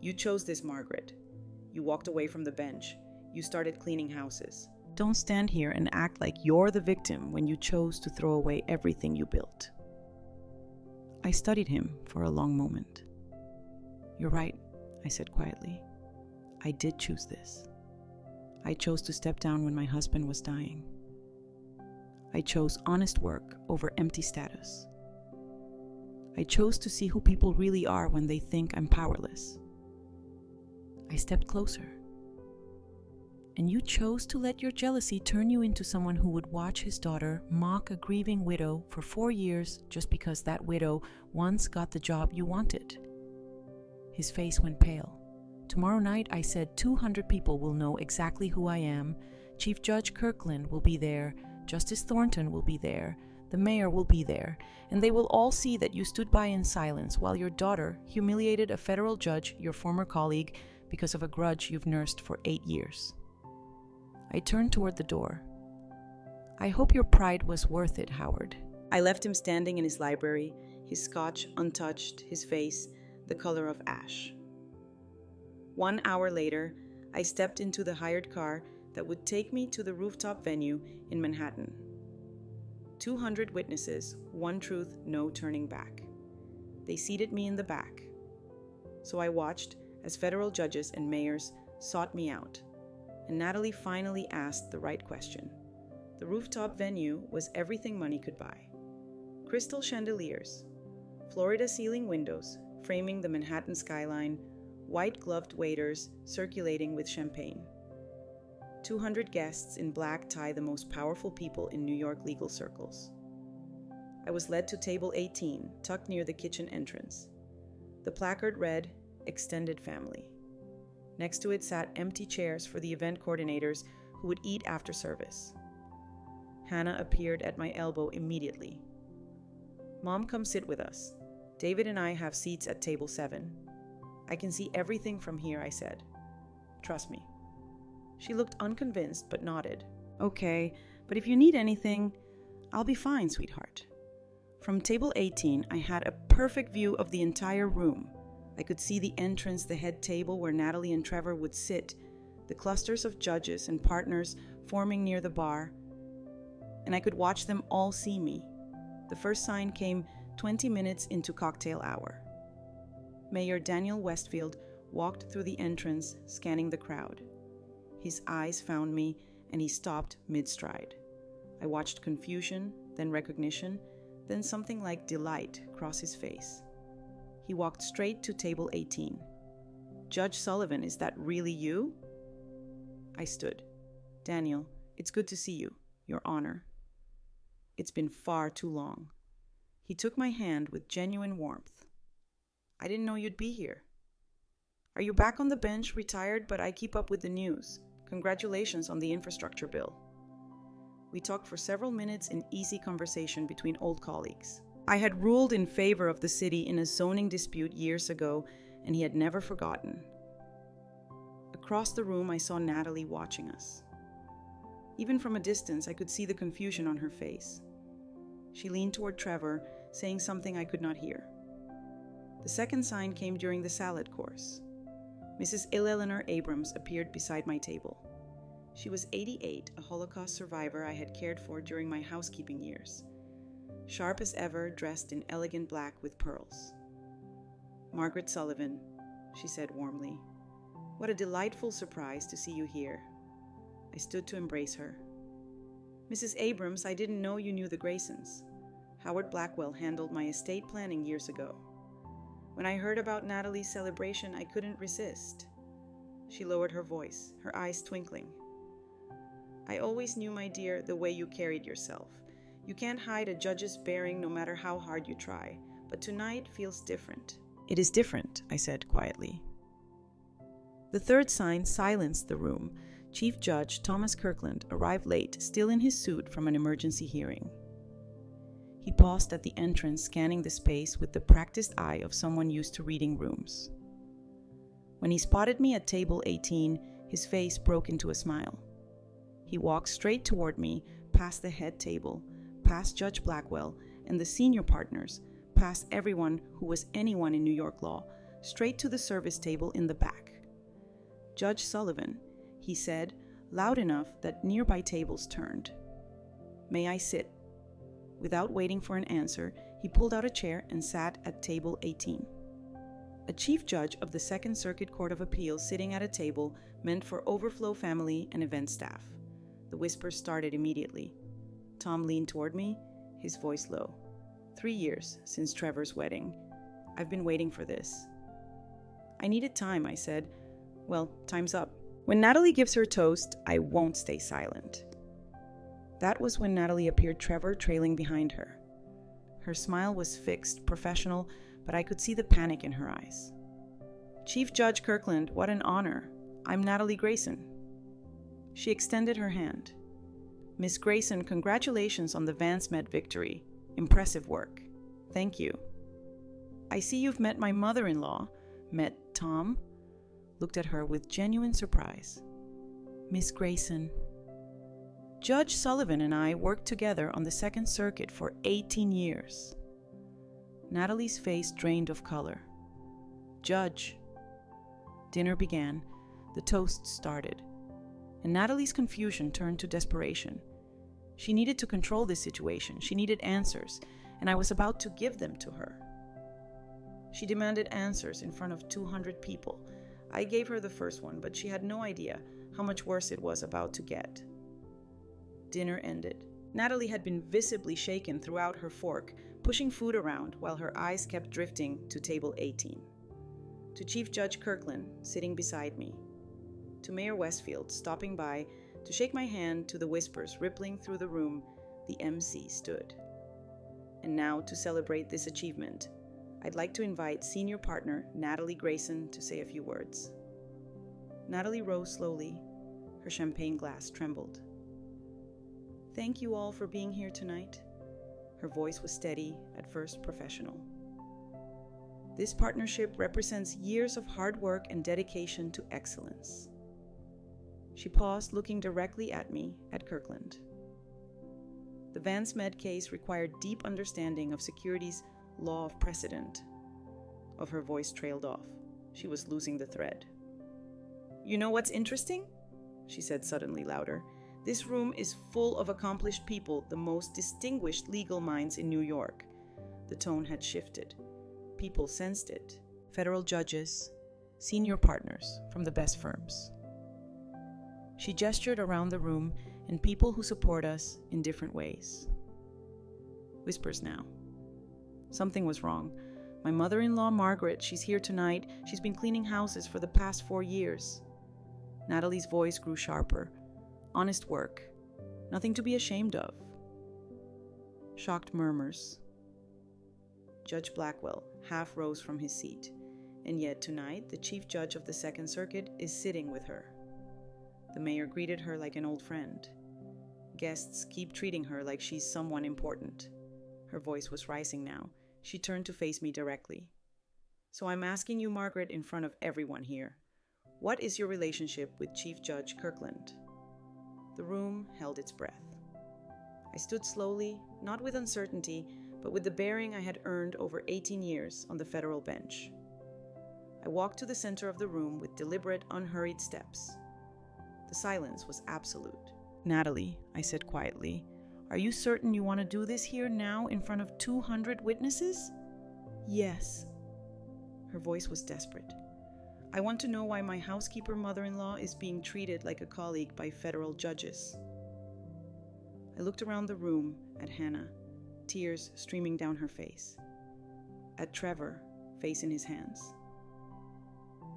"You chose this, Margaret. You walked away from the bench. You started cleaning houses. Don't stand here and act like you're the victim when you chose to throw away everything you built." I studied him for a long moment. "You're right," I said quietly. "I did choose this. I chose to step down when my husband was dying. I chose honest work over empty status. I chose to see who people really are when they think I'm powerless. I stepped closer. And you chose to let your jealousy turn you into someone who would watch his daughter mock a grieving widow for 4 years just because that widow once got the job you wanted." His face went pale. "Tomorrow night," I said, 200 people will know exactly who I am. Chief Judge Kirkland will be there. Justice Thornton will be there. The mayor will be there. And they will all see that you stood by in silence while your daughter humiliated a federal judge, your former colleague, because of a grudge you've nursed for 8 years. I turned toward the door. "I hope your pride was worth it, Howard." I left him standing in his library, his scotch untouched, his face the color of ash. 1 hour later, I stepped into the hired car that would take me to the rooftop venue in Manhattan. 200 witnesses, one truth, no turning back. They seated me in the back. So I watched as federal judges and mayors sought me out, and Natalie finally asked the right question. The rooftop venue was everything money could buy. Crystal chandeliers, Florida ceiling windows framing the Manhattan skyline, white-gloved waiters circulating with champagne. 200 guests in black tie, the most powerful people in New York legal circles. I was led to table 18, tucked near the kitchen entrance. The placard read, "Extended Family." Next to it sat empty chairs for the event coordinators who would eat after service. Hannah appeared at my elbow immediately. "Mom, come sit with us. David and I have seats at table 7. I can see everything from here," I said. "Trust me." She looked unconvinced but nodded. "Okay, but if you need anything, I'll be fine, sweetheart." From table 18, I had a perfect view of the entire room. I could see the entrance, the head table where Natalie and Trevor would sit, the clusters of judges and partners forming near the bar, and I could watch them all see me. The first sign came 20 minutes into cocktail hour. Mayor Daniel Westfield walked through the entrance, scanning the crowd. His eyes found me, and he stopped mid-stride. I watched confusion, then recognition, then something like delight cross his face. He walked straight to table 18. "Judge Sullivan, is that really you?" I stood. "Daniel, it's good to see you, Your Honor. It's been far too long." He took my hand with genuine warmth. "I didn't know you'd be here. Are you back on the bench, retired, but I keep up with the news? Congratulations on the infrastructure bill." We talked for several minutes in easy conversation between old colleagues. I had ruled in favor of the city in a zoning dispute years ago, and he had never forgotten. Across the room, I saw Natalie watching us. Even from a distance, I could see the confusion on her face. She leaned toward Trevor, saying something I could not hear. The second sign came during the salad course. Mrs. Eleanor Abrams appeared beside my table. She was 88, a Holocaust survivor I had cared for during my housekeeping years. Sharp as ever, dressed in elegant black with pearls. "Margaret Sullivan," she said warmly. "What a delightful surprise to see you here." I stood to embrace her. "Mrs. Abrams, I didn't know you knew the Graysons. Howard Blackwell handled my estate planning years ago. When I heard about Natalie's celebration, I couldn't resist." She lowered her voice, her eyes twinkling. "I always knew, my dear, the way you carried yourself. You can't hide a judge's bearing no matter how hard you try, but tonight feels different." "It is different," I said quietly. The third sign silenced the room. Chief Judge Thomas Kirkland arrived late, still in his suit from an emergency hearing. He paused at the entrance, scanning the space with the practiced eye of someone used to reading rooms. When he spotted me at table 18, his face broke into a smile. He walked straight toward me, past the head table, past Judge Blackwell and the senior partners, past everyone who was anyone in New York law, straight to the service table in the back. "Judge Sullivan," he said, loud enough that nearby tables turned. "May I sit?" Without waiting for an answer, he pulled out a chair and sat at table 18. A chief judge of the Second Circuit Court of Appeals sitting at a table meant for overflow family and event staff. The whispers started immediately. Tom leaned toward me, his voice low. 3 years since Trevor's wedding. I've been waiting for this. I needed time, I said. Well, time's up. When Natalie gives her toast, I won't stay silent. That was when Natalie appeared, Trevor trailing behind her. Her smile was fixed, professional, but I could see the panic in her eyes. "Chief Judge Kirkland, what an honor. I'm Natalie Grayson." She extended her hand. "Miss Grayson, congratulations on the Vance Med victory. Impressive work." "Thank you." "I see you've met my mother-in-law." "Met Tom?" Looked at her with genuine surprise. "Miss Grayson." "Judge Sullivan and I worked together on the Second Circuit for 18 years. Natalie's face drained of color. "Judge." Dinner began, the toast started, and Natalie's confusion turned to desperation. She needed to control this situation, she needed answers, and I was about to give them to her. She demanded answers in front of 200 people. I gave her the first one, but she had no idea how much worse it was about to get. Dinner ended. Natalie had been visibly shaken throughout her fork, pushing food around while her eyes kept drifting to table 18. To Chief Judge Kirkland, sitting beside me. To Mayor Westfield, stopping by to shake my hand, to the whispers rippling through the room, the MC stood. And now, to celebrate this achievement, I'd like to invite senior partner Natalie Grayson to say a few words. Natalie rose slowly. Her champagne glass trembled. "Thank you all for being here tonight." Her voice was steady, at first professional. "This partnership represents years of hard work and dedication to excellence." She paused, looking directly at me, at Kirkland. "The Vance Med case required deep understanding of security's law of precedent." Of her voice trailed off. She was losing the thread. "You know what's interesting?" she said suddenly louder. "This room is full of accomplished people, the most distinguished legal minds in New York." The tone had shifted. People sensed it. Federal judges, senior partners from the best firms. She gestured around the room and people who support us in different ways. Whispers now. Something was wrong. "My mother-in-law, Margaret, she's here tonight. She's been cleaning houses for the past 4 years. Natalie's voice grew sharper. "Honest work. Nothing to be ashamed of." Shocked murmurs. Judge Blackwell half rose from his seat, and yet tonight the Chief Judge of the Second Circuit is sitting with her. The mayor greeted her like an old friend. Guests keep treating her like she's someone important. Her voice was rising now. She turned to face me directly. "So I'm asking you, Margaret, in front of everyone here, what is your relationship with Chief Judge Kirkland?" The room held its breath. I stood slowly, not with uncertainty, but with the bearing I had earned over 18 years on the federal bench. I walked to the center of the room with deliberate, unhurried steps. The silence was absolute. "Natalie," I said quietly, "are you certain you want to do this here now in front of 200 witnesses?" "Yes." Her voice was desperate. "I want to know why my housekeeper mother-in-law is being treated like a colleague by federal judges." I looked around the room at Hannah, tears streaming down her face. At Trevor, face in his hands.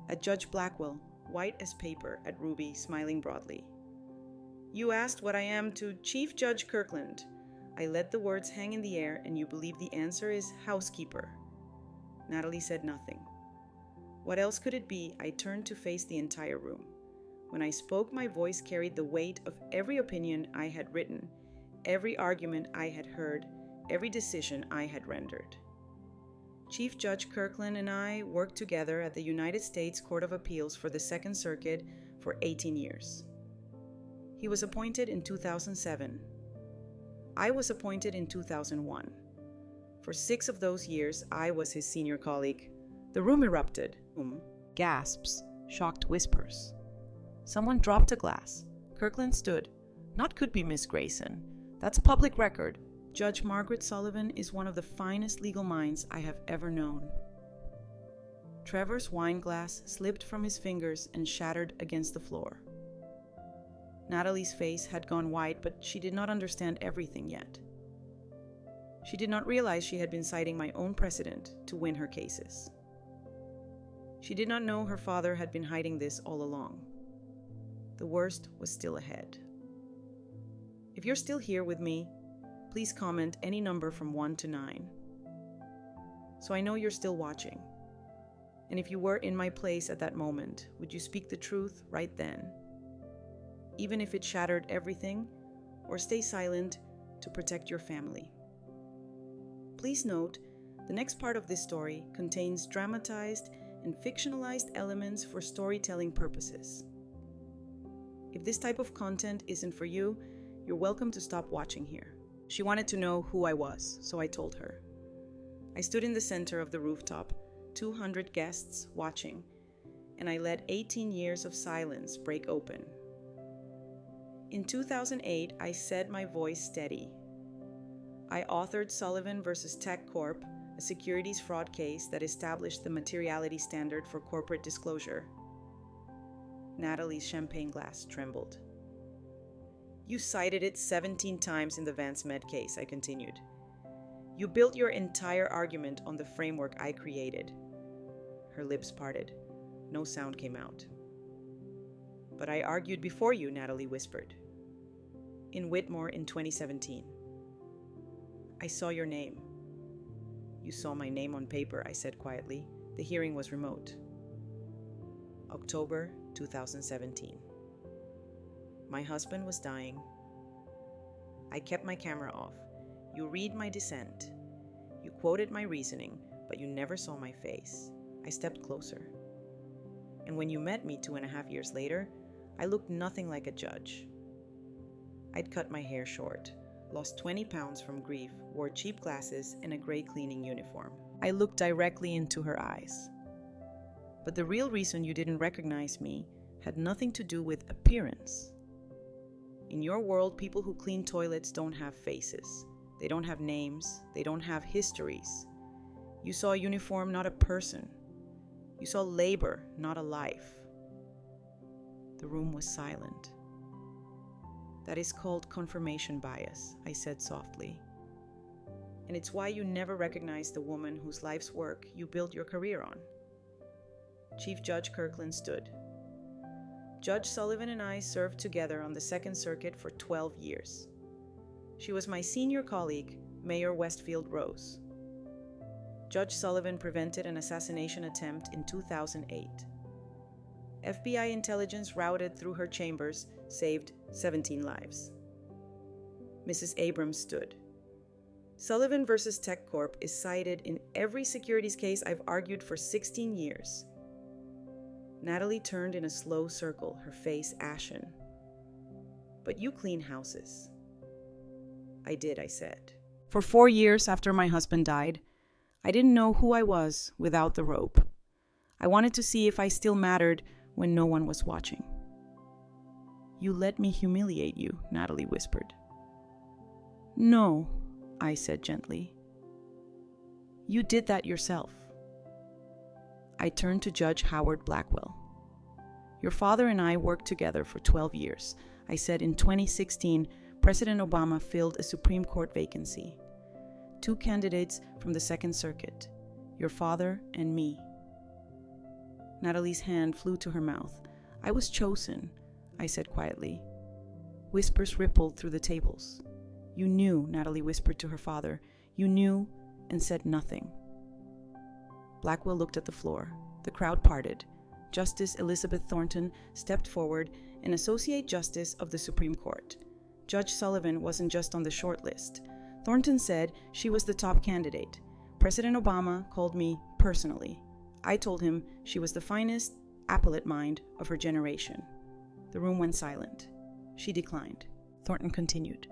At Judge Blackwell, white as paper, at Ruby, smiling broadly. "You asked what I am to Chief Judge Kirkland." I let the words hang in the air, and you believe the answer is housekeeper. Natalie said nothing. What else could it be? I turned to face the entire room. When I spoke, my voice carried the weight of every opinion I had written, every argument I had heard, every decision I had rendered. Chief Judge Kirkland and I worked together at the United States Court of Appeals for the Second Circuit for 18 years. He was appointed in 2007. I was appointed in 2001. For 6 of those years, I was his senior colleague. The room erupted. Gasps, shocked whispers. Someone dropped a glass. Kirkland stood. "Not could be Miss Grayson. That's public record. Judge Margaret Sullivan is one of the finest legal minds I have ever known." Trevor's wine glass slipped from his fingers and shattered against the floor. Natalie's face had gone white, but she did not understand everything yet. She did not realize she had been citing my own precedent to win her cases. She did not know her father had been hiding this all along. The worst was still ahead. If you're still here with me, please comment any number from 1 to 9. So I know you're still watching. And if you were in my place at that moment, would you speak the truth right then? Even if it shattered everything, or stay silent to protect your family. Please note, the next part of this story contains dramatized and fictionalized elements for storytelling purposes. If this type of content isn't for you, you're welcome to stop watching here. She wanted to know who I was, so I told her. I stood in the center of the rooftop, 200 guests watching, and I let 18 years of silence break open. In 2008, I said my voice steady. I authored Sullivan versus Tech Corp, a securities fraud case that established the materiality standard for corporate disclosure. Natalie's champagne glass trembled. You cited it 17 times in the Vance Med case, I continued. You built your entire argument on the framework I created. Her lips parted. No sound came out. But I argued before you, Natalie whispered. In Whitmore in 2017. I saw your name. You saw my name on paper, I said quietly. The hearing was remote. October 2017. My husband was dying. I kept my camera off. You read my dissent. You quoted my reasoning, but you never saw my face. I stepped closer. And when you met me 2.5 years later, I looked nothing like a judge. I'd cut my hair short, lost 20 pounds from grief, wore cheap glasses and a gray cleaning uniform. I looked directly into her eyes. But the real reason you didn't recognize me had nothing to do with appearance. In your world, people who clean toilets don't have faces. They don't have names. They don't have histories. You saw a uniform, not a person. You saw labor, not a life. The room was silent. That is called confirmation bias, I said softly. And it's why you never recognized the woman whose life's work you built your career on. Chief Judge Kirkland stood. Judge Sullivan and I served together on the Second Circuit for 12 years. She was my senior colleague, Mayor Westfield Rose. Judge Sullivan prevented an assassination attempt in 2008. FBI intelligence routed through her chambers saved 17 lives. Mrs. Abrams stood. Sullivan versus Tech Corp is cited in every securities case I've argued for 16 years. Natalie turned in a slow circle, her face ashen. But you clean houses. I did, I said. For 4 years after my husband died, I didn't know who I was without the rope. I wanted to see if I still mattered when no one was watching. You let me humiliate you, Natalie whispered. No, I said gently. You did that yourself. I turned to Judge Howard Blackwell. Your father and I worked together for 12 years. I said in 2016, President Obama filled a Supreme Court vacancy. 2 candidates from the Second Circuit, your father and me. Natalie's hand flew to her mouth. I was chosen, I said quietly. Whispers rippled through the tables. You knew, Natalie whispered to her father. You knew and said nothing. Blackwell looked at the floor. The crowd parted. Justice Elizabeth Thornton stepped forward, an Associate Justice of the Supreme Court. Judge Sullivan wasn't just on the short list. Thornton said she was the top candidate. President Obama called me personally. I told him she was the finest appellate mind of her generation. The room went silent. She declined. Thornton continued.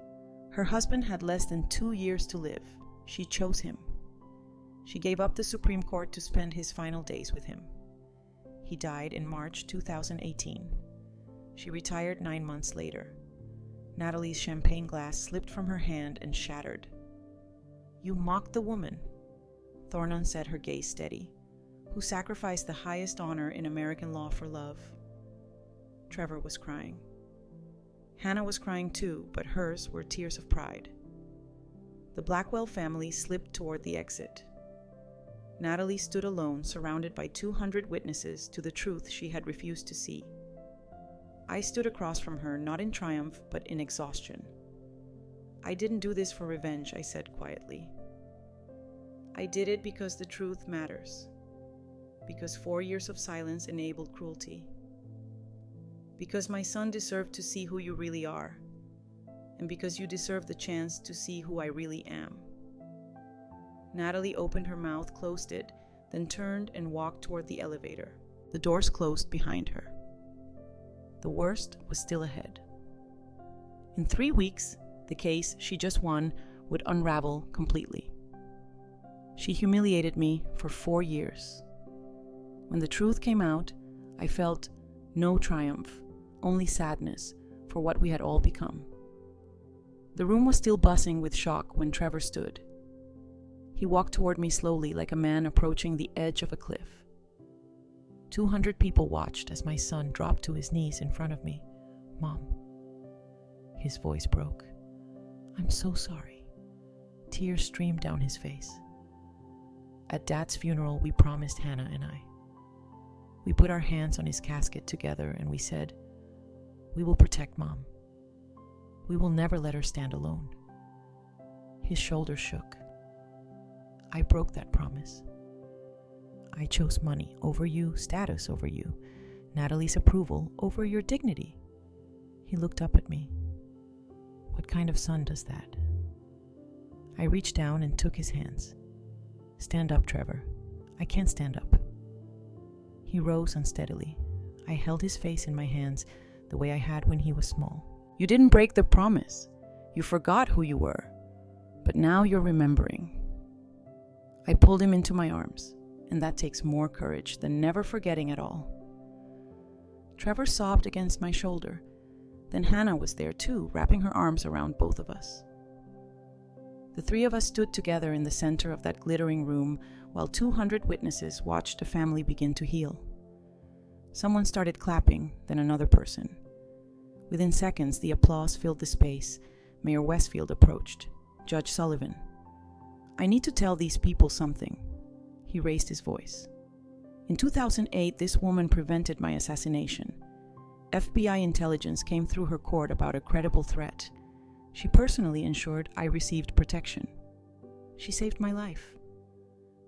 Her husband had less than 2 years to live. She chose him. She gave up the Supreme Court to spend his final days with him. He died in March 2018. She retired 9 months later. Natalie's champagne glass slipped from her hand and shattered. You mocked the woman, Thornton said, her gaze steady, who sacrificed the highest honor in American law for love. Trevor was crying. Hannah was crying too, but hers were tears of pride. The Blackwell family slipped toward the exit. Natalie stood alone, surrounded by 200 witnesses to the truth she had refused to see. I stood across from her, not in triumph, but in exhaustion. I didn't do this for revenge, I said quietly. I did it because the truth matters. Because 4 years of silence enabled cruelty. Because my son deserved to see who you really are. And because you deserve the chance to see who I really am. Natalie opened her mouth, closed it, then turned and walked toward the elevator. The doors closed behind her. The worst was still ahead. In 3 weeks, the case she just won would unravel completely. She humiliated me for 4 years. When the truth came out, I felt no triumph, only sadness for what we had all become. The room was still buzzing with shock when Trevor stood. He walked toward me slowly like a man approaching the edge of a cliff. 200 people watched as my son dropped to his knees in front of me. "Mom." His voice broke. "I'm so sorry." Tears streamed down his face. At Dad's funeral, we promised, Hannah and I. We put our hands on his casket together and we said, "We will protect Mom. We will never let her stand alone." His shoulders shook. I broke that promise. I chose money over you, status over you, Natalie's approval over your dignity. He looked up at me. What kind of son does that? I reached down and took his hands. "Stand up, Trevor." "I can't stand up." He rose unsteadily. I held his face in my hands the way I had when he was small. "You didn't break the promise. You forgot who you were. But now you're remembering." I pulled him into my arms, and that takes more courage than never forgetting at all. Trevor sobbed against my shoulder. Then Hannah was there too, wrapping her arms around both of us. The three of us stood together in the center of that glittering room while 200 witnesses watched the family begin to heal. Someone started clapping, then another person. Within seconds, the applause filled the space. Mayor Westfield approached. Judge Sullivan. "I need to tell these people something." He raised his voice. "In 2008, this woman prevented my assassination. FBI intelligence came through her court about a credible threat. She personally ensured I received protection. She saved my life."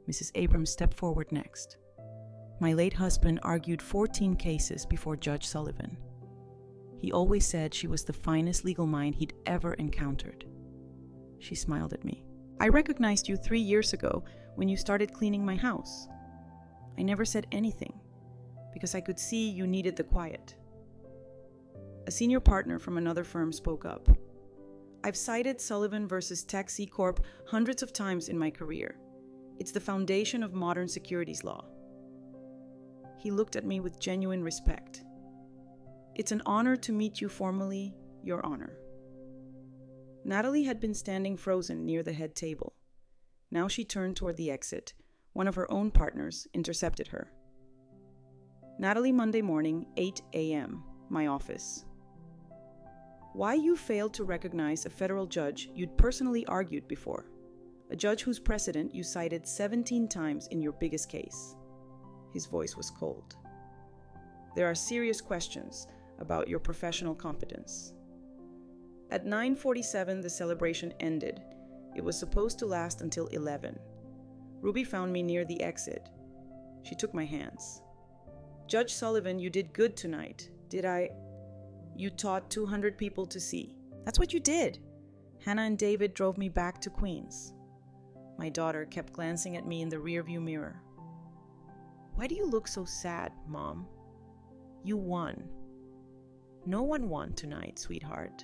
Mrs. Abrams stepped forward next. "My late husband argued 14 cases before Judge Sullivan. He always said she was the finest legal mind he'd ever encountered." She smiled at me. "I recognized you 3 years ago when you started cleaning my house. I never said anything because I could see you needed the quiet." A senior partner from another firm spoke up. "I've cited Sullivan versus Tech C Corp hundreds of times in my career. It's the foundation of modern securities law." He looked at me with genuine respect. "It's an honor to meet you formally, Your Honor." Natalie had been standing frozen near the head table. Now she turned toward the exit. One of her own partners intercepted her. "Natalie, Monday morning, 8 a.m., my office. Why you failed to recognize a federal judge you'd personally argued before, a judge whose precedent you cited 17 times in your biggest case." His voice was cold. "There are serious questions about your professional competence." At 9:47, the celebration ended. It was supposed to last until 11. Ruby found me near the exit. She took my hands. "Judge Sullivan, you did good tonight. Did I? You taught 200 people to see. That's what you did." Hannah and David drove me back to Queens. My daughter kept glancing at me in the rearview mirror. "Why do you look so sad, Mom? You won." "No one won tonight, sweetheart.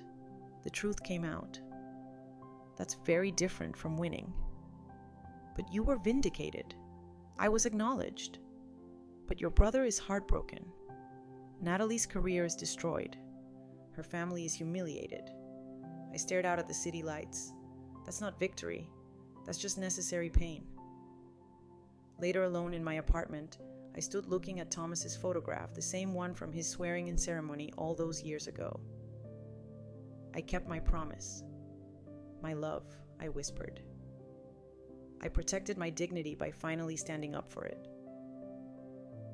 The truth came out. That's very different from winning. But you were vindicated. I was acknowledged. But your brother is heartbroken. Natalie's career is destroyed. Her family is humiliated." I stared out at the city lights. That's not victory. That's just necessary pain. Later, alone in my apartment, I stood looking at Thomas's photograph, the same one from his swearing-in ceremony all those years ago. "I kept my promise. My love," I whispered. I protected my dignity by finally standing up for it.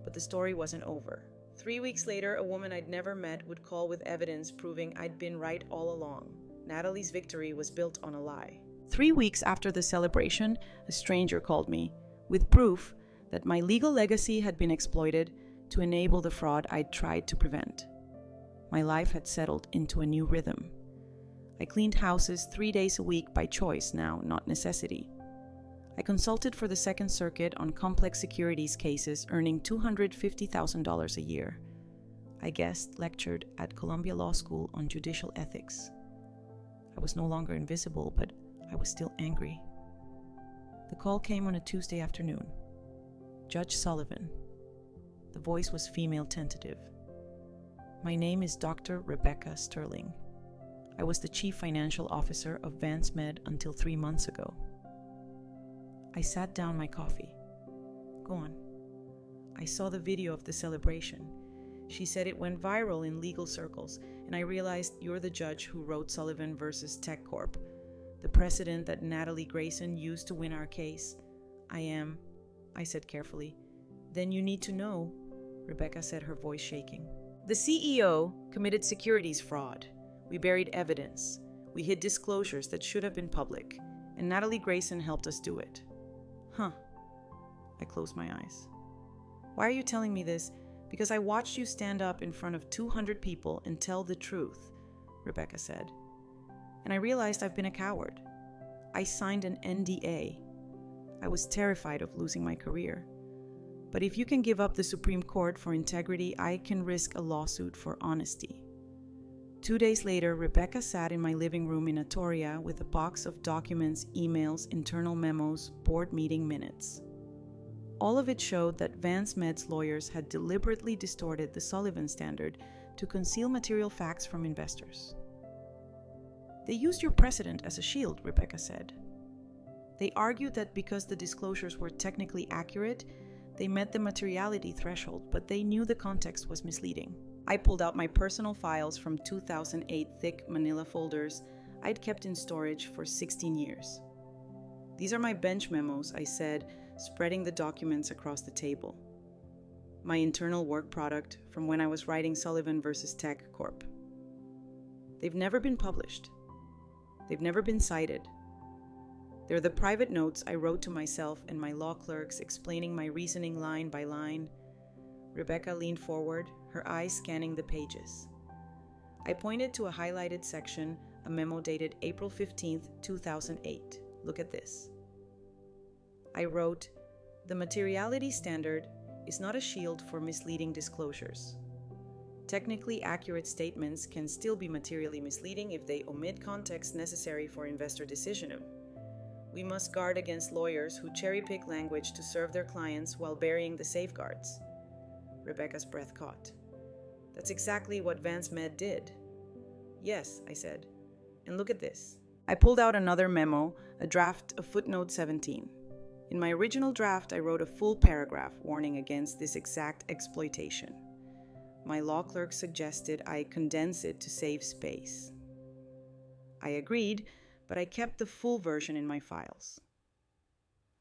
But the story wasn't over. 3 weeks later, a woman I'd never met would call with evidence proving I'd been right all along. Natalie's victory was built on a lie. 3 weeks after the celebration, a stranger called me with proof that my legal legacy had been exploited to enable the fraud I'd tried to prevent. My life had settled into a new rhythm. I cleaned houses 3 days a week by choice now, not necessity. I consulted for the Second Circuit on complex securities cases, earning $250,000 a year. I guest lectured at Columbia Law School on judicial ethics. I was no longer invisible, but I was still angry. The call came on a Tuesday afternoon. Judge Sullivan. The voice was female tentative. My name is Dr. Rebecca Sterling. I was the chief financial officer of Vance Med until 3 months ago. I sat down my coffee. Go on. I saw the video of the celebration. She said it went viral in legal circles, and I realized you're the judge who wrote Sullivan versus Tech Corp, the precedent that Natalie Grayson used to win our case. I am, I said carefully. Then you need to know, Rebecca said, her voice shaking. The CEO committed securities fraud. We buried evidence. We hid disclosures that should have been public, and Natalie Grayson helped us do it. Huh. I closed my eyes. Why are you telling me this? Because I watched you stand up in front of 200 people and tell the truth, Rebecca said. And I realized I've been a coward. I signed an NDA. I was terrified of losing my career. But if you can give up the Supreme Court for integrity, I can risk a lawsuit for honesty. 2 days later, Rebecca sat in my living room in Atoria with a box of documents, emails, internal memos, board meeting minutes. All of it showed that Vance Med's lawyers had deliberately distorted the Sullivan standard to conceal material facts from investors. They used your precedent as a shield, Rebecca said. They argued that because the disclosures were technically accurate, they met the materiality threshold, but they knew the context was misleading. I pulled out my personal files from 2008 thick manila folders I'd kept in storage for 16 years. These are my bench memos, I said, spreading the documents across the table. My internal work product from when I was writing Sullivan versus Tech Corp. They've never been published. They've never been cited. They're the private notes I wrote to myself and my law clerks explaining my reasoning line by line. Rebecca leaned forward, her eyes scanning the pages. I pointed to a highlighted section, a memo dated April 15th, 2008. Look at this. I wrote, "The materiality standard is not a shield for misleading disclosures. Technically accurate statements can still be materially misleading if they omit context necessary for investor decision. We must guard against lawyers who cherry-pick language to serve their clients while burying the safeguards." Rebecca's breath caught. That's exactly what Vance Med did. Yes, I said. And look at this. I pulled out another memo, a draft of footnote 17. In my original draft, I wrote a full paragraph warning against this exact exploitation. My law clerk suggested I condense it to save space. I agreed, but I kept the full version in my files.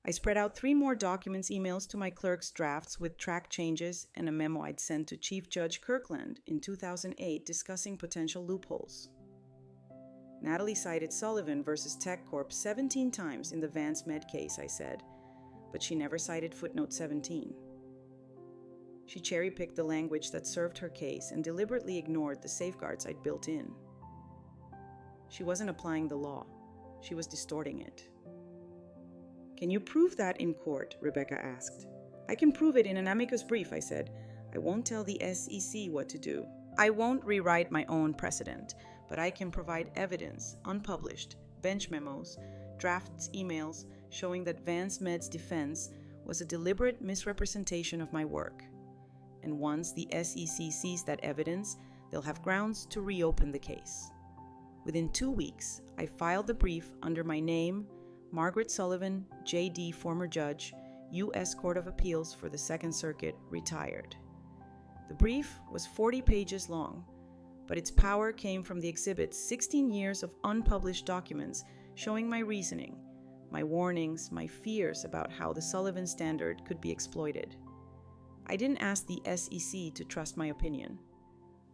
I spread out 3 more documents emails to my clerk's drafts with track changes and a memo I'd sent to Chief Judge Kirkland in 2008 discussing potential loopholes. Natalie cited Sullivan versus Tech Corp 17 times in the Vance Med case, I said, but she never cited footnote 17. She cherry-picked the language that served her case and deliberately ignored the safeguards I'd built in. She wasn't applying the law. She was distorting it. Can you prove that in court? Rebecca asked. I can prove it in an amicus brief, I said. I won't tell the SEC what to do. I won't rewrite my own precedent, but I can provide evidence, unpublished, bench memos, drafts, emails, showing that Vance Med's defense was a deliberate misrepresentation of my work. And once the SEC sees that evidence, they'll have grounds to reopen the case. Within 2 weeks, I filed the brief under my name, Margaret Sullivan, J.D., former judge, U.S. Court of Appeals for the Second Circuit, retired. The brief was 40 pages long, but its power came from the exhibit's 16 years of unpublished documents showing my reasoning, my warnings, my fears about how the Sullivan standard could be exploited. I didn't ask the SEC to trust my opinion.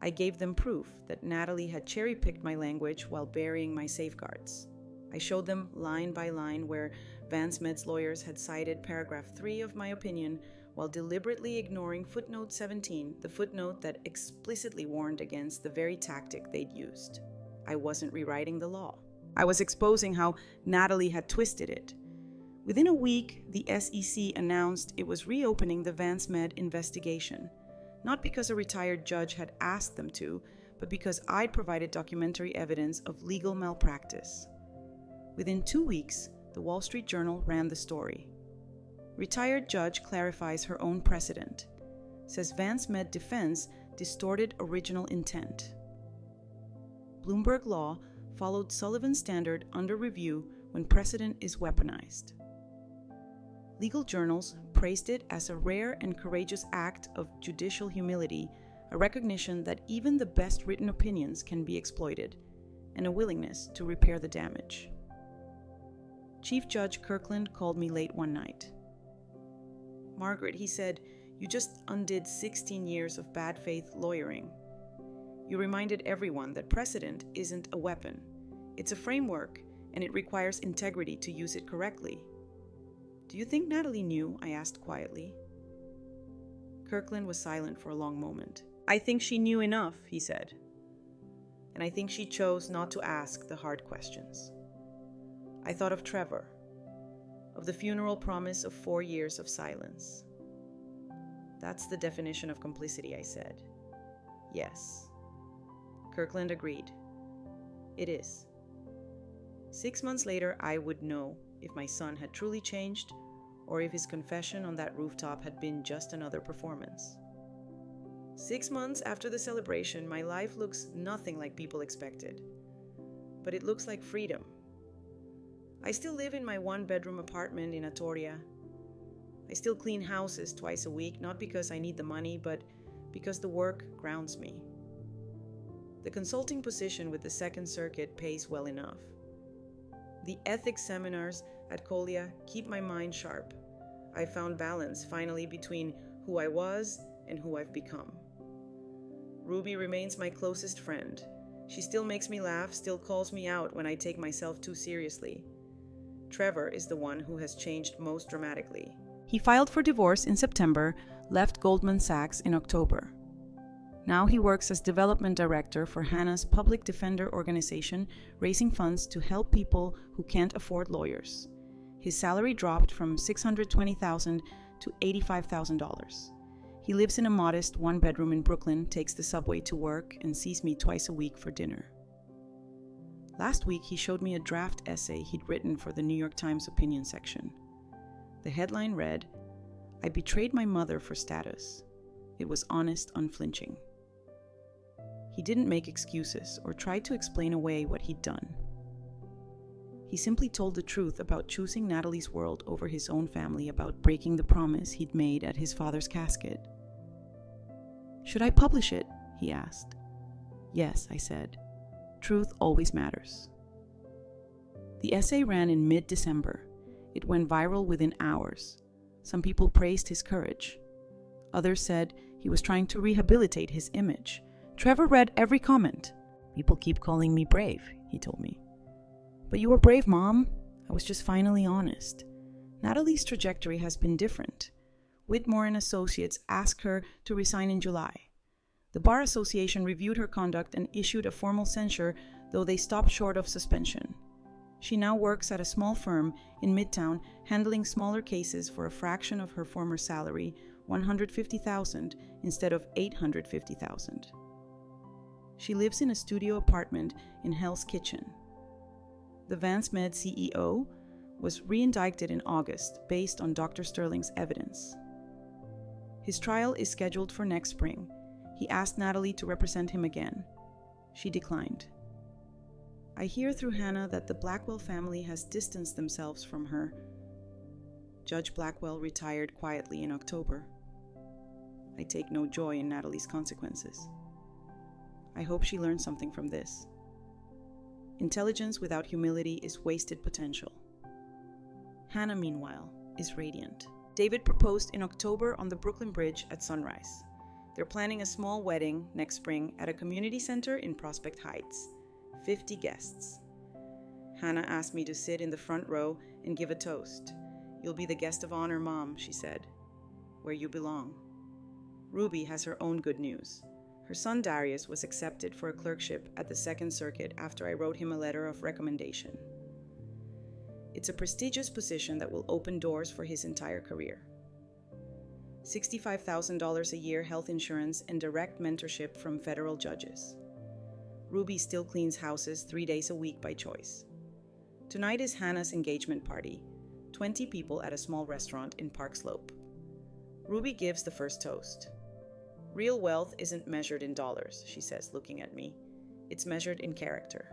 I gave them proof that Natalie had cherry-picked my language while burying my safeguards. I showed them line by line where Vance Med's lawyers had cited paragraph 3 of my opinion while deliberately ignoring footnote 17, the footnote that explicitly warned against the very tactic they'd used. I wasn't rewriting the law. I was exposing how Natalie had twisted it. Within a week, the SEC announced it was reopening the Vance Med investigation, not because a retired judge had asked them to, but because I'd provided documentary evidence of legal malpractice. Within 2 weeks, the the Wall Street Journal ran the story. Retired judge clarifies her own precedent. Says Vance Med defense distorted original intent. Bloomberg law followed Sullivan's standard under review when precedent is weaponized. Legal journals praised it as a rare and courageous act of judicial humility, a recognition that even the best written opinions can be exploited, and a willingness to repair the damage. Chief Judge Kirkland called me late one night. "Margaret," he said, "you just undid 16 years of bad faith lawyering. You reminded everyone that precedent isn't a weapon. It's a framework, and it requires integrity to use it correctly." "Do you think Natalie knew?" I asked quietly. Kirkland was silent for a long moment. "I think she knew enough," he said. "And I think she chose not to ask the hard questions." I thought of Trevor, of the funeral promise of 4 years of silence. "That's the definition of complicity," I said. "Yes." Kirkland agreed. "It is." 6 months later, I would know if my son had truly changed or if his confession on that rooftop had been just another performance. 6 months after the celebration, my life looks nothing like people expected. But it looks like freedom. I still live in my 1-bedroom apartment in Atoria. I still clean houses twice a week, not because I need the money, but because the work grounds me. The consulting position with the Second Circuit pays well enough. The ethics seminars at Colia keep my mind sharp. I found balance, finally, between who I was and who I've become. Ruby remains my closest friend. She still makes me laugh, still calls me out when I take myself too seriously. Trevor is the one who has changed most dramatically. He filed for divorce in September, left Goldman Sachs in October. Now he works as development director for Hannah's public defender organization, raising funds to help people who can't afford lawyers. His salary dropped from $620,000 to $85,000. He lives in a modest 1-bedroom in Brooklyn, takes the subway to work, and sees me twice a week for dinner. Last week, he showed me a draft essay he'd written for the New York Times opinion section. The headline read, "I betrayed my mother for status." It was honest, unflinching. He didn't make excuses or try to explain away what he'd done. He simply told the truth about choosing Natalie's world over his own family, about breaking the promise he'd made at his father's casket. "Should I publish it?" he asked. "Yes," I said. "Truth always matters." The essay ran in mid-December. It went viral within hours. Some people praised his courage. Others said he was trying to rehabilitate his image. Trevor read every comment. "People keep calling me brave," he told me. "But you were brave, Mom." I was just finally honest. Natalie's trajectory has been different. Whitmore and Associates asked her to resign in July. The Bar Association reviewed her conduct and issued a formal censure, though they stopped short of suspension. She now works at a small firm in Midtown, handling smaller cases for a fraction of her former salary, $150,000 instead of $850,000. She lives in a studio apartment in Hell's Kitchen. The Vance Med CEO was re-indicted in August based on Dr. Sterling's evidence. His trial is scheduled for next spring. He asked Natalie to represent him again. She declined. I hear through Hannah that the Blackwell family has distanced themselves from her. Judge Blackwell retired quietly in October. I take no joy in Natalie's consequences. I hope she learned something from this. Intelligence without humility is wasted potential. Hannah, meanwhile, is radiant. David proposed in October on the Brooklyn Bridge at sunrise. They're planning a small wedding next spring at a community center in Prospect Heights. 50 guests. Hannah asked me to sit in the front row and give a toast. "You'll be the guest of honor, Mom," she said. "Where you belong." Ruby has her own good news. Her son Darius was accepted for a clerkship at the Second Circuit after I wrote him a letter of recommendation. It's a prestigious position that will open doors for his entire career. $65,000 a year health insurance and direct mentorship from federal judges. Ruby still cleans houses 3 days a week by choice. Tonight is Hannah's engagement party, 20 people at a small restaurant in Park Slope. Ruby gives the first toast. Real wealth isn't measured in dollars, she says, looking at me. It's measured in character.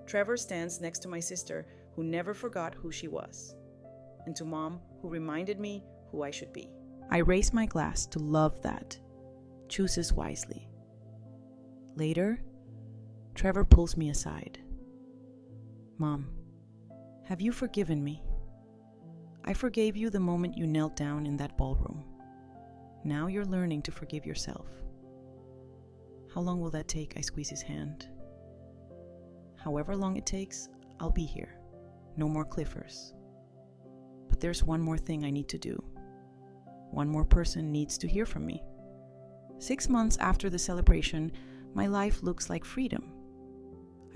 Trevor stands next to my sister, who never forgot who she was, and to Mom, who reminded me who I should be. I raise my glass to love that chooses wisely. Later, Trevor pulls me aside. Mom, have you forgiven me? I forgave you the moment you knelt down in that ballroom. Now you're learning to forgive yourself. How long will that take? I squeeze his hand. However long it takes, I'll be here. No more Cliffers. But there's one more thing I need to do. One more person needs to hear from me. 6 months after the celebration, my life looks like freedom.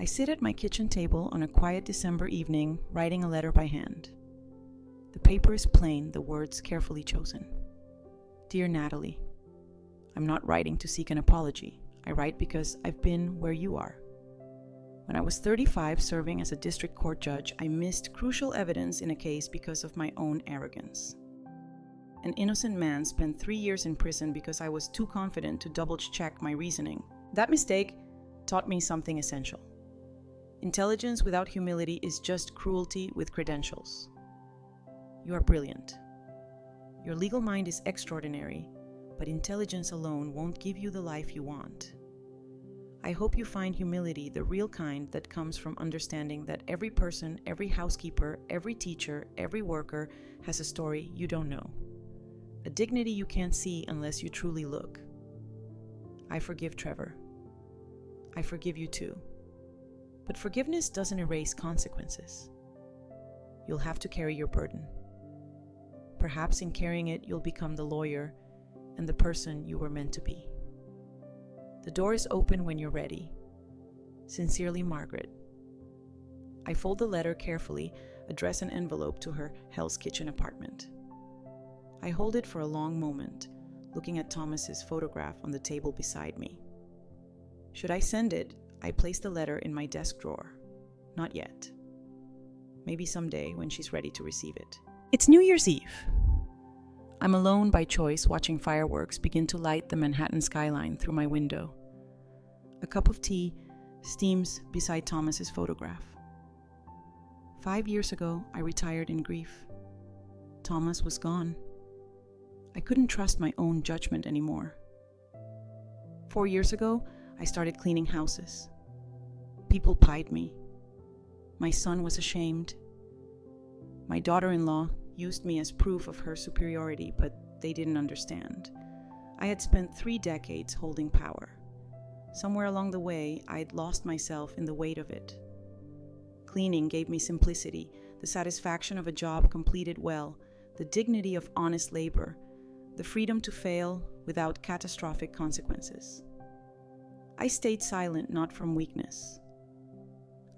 I sit at my kitchen table on a quiet December evening, writing a letter by hand. The paper is plain, the words carefully chosen. Dear Natalie, I'm not writing to seek an apology. I write because I've been where you are. When I was 35 serving as a district court judge, I missed crucial evidence in a case because of my own arrogance. An innocent man spent 3 years in prison because I was too confident to double-check my reasoning. That mistake taught me something essential. Intelligence without humility is just cruelty with credentials. You are brilliant. Your legal mind is extraordinary, but intelligence alone won't give you the life you want. I hope you find humility the real kind that comes from understanding that every person, every housekeeper, every teacher, every worker has a story you don't know. A dignity you can't see unless you truly look. I forgive Trevor. I forgive you too. But forgiveness doesn't erase consequences. You'll have to carry your burden. Perhaps in carrying it, you'll become the lawyer and the person you were meant to be. The door is open when you're ready. Sincerely, Margaret. I fold the letter carefully, address an envelope to her Hell's Kitchen apartment. I hold it for a long moment, looking at Thomas's photograph on the table beside me. Should I send it, I place the letter in my desk drawer. Not yet. Maybe someday when she's ready to receive it. It's New Year's Eve. I'm alone by choice, watching fireworks begin to light the Manhattan skyline through my window. A cup of tea steams beside Thomas's photograph. 5 years ago, I retired in grief. Thomas was gone. I couldn't trust my own judgment anymore. 4 years ago, I started cleaning houses. People pied me. My son was ashamed. My daughter-in-law used me as proof of her superiority, but they didn't understand. I had spent 3 decades holding power. Somewhere along the way, I'd lost myself in the weight of it. Cleaning gave me simplicity, the satisfaction of a job completed well, the dignity of honest labor, the freedom to fail without catastrophic consequences. I stayed silent not from weakness.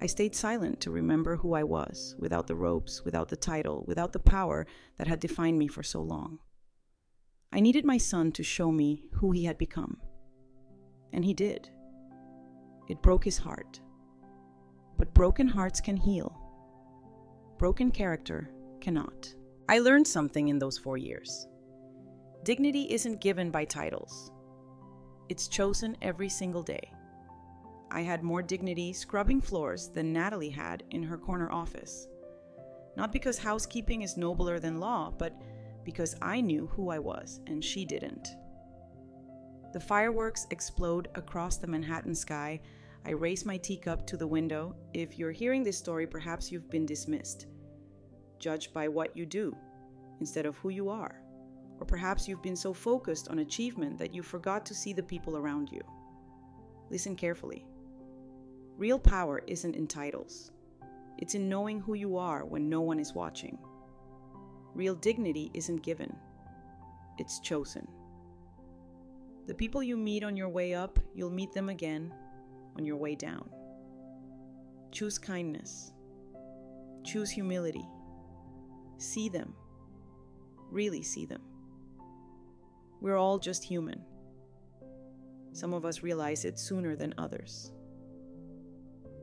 I stayed silent to remember who I was, without the ropes, without the title, without the power that had defined me for so long. I needed my son to show me who he had become. And he did. It broke his heart. But broken hearts can heal. Broken character cannot. I learned something in those 4 years. Dignity isn't given by titles. It's chosen every single day. I had more dignity scrubbing floors than Natalie had in her corner office. Not because housekeeping is nobler than law, but because I knew who I was and she didn't. The fireworks explode across the Manhattan sky. I raise my teacup to the window. If you're hearing this story, perhaps you've been dismissed, judged by what you do instead of who you are. Or perhaps you've been so focused on achievement that you forgot to see the people around you. Listen carefully. Real power isn't in titles. It's in knowing who you are when no one is watching. Real dignity isn't given. It's chosen. The people you meet on your way up, you'll meet them again on your way down. Choose kindness. Choose humility. See them. Really see them. We're all just human. Some of us realize it sooner than others.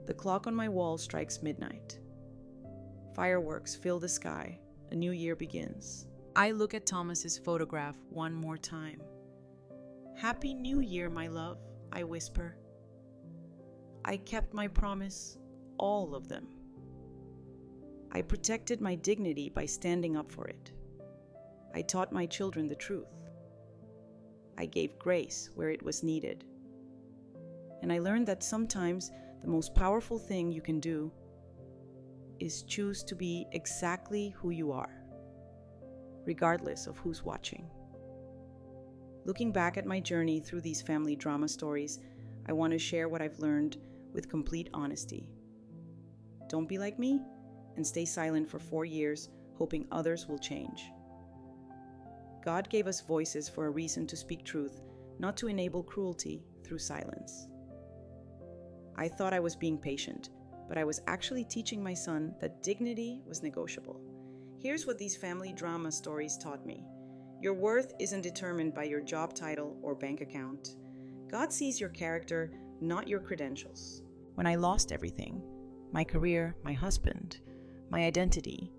The clock on my wall strikes midnight. Fireworks fill the sky. A new year begins. I look at Thomas's photograph one more time. "Happy New Year, my love," I whisper. I kept my promise, all of them. I protected my dignity by standing up for it. I taught my children the truth. I gave grace where it was needed. And I learned that sometimes the most powerful thing you can do is choose to be exactly who you are, regardless of who's watching. Looking back at my journey through these family drama stories, I want to share what I've learned with complete honesty. Don't be like me and stay silent for 4 years, hoping others will change. God gave us voices for a reason to speak truth, not to enable cruelty through silence. I thought I was being patient, but I was actually teaching my son that dignity was negotiable. Here's what these family drama stories taught me. Your worth isn't determined by your job title or bank account. God sees your character, not your credentials. When I lost everything, my career, my husband, my identity,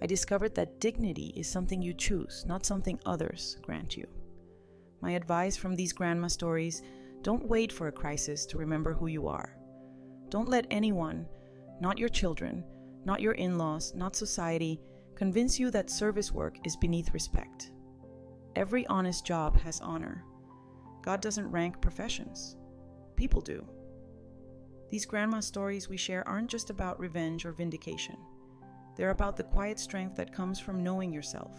I discovered that dignity is something you choose, not something others grant you. My advice from these grandma stories: don't wait for a crisis to remember who you are. Don't let anyone, not your children, not your in-laws, not society, convince you that service work is beneath respect. Every honest job has honor. God doesn't rank professions. People do. These grandma stories we share aren't just about revenge or vindication. They're about the quiet strength that comes from knowing yourself.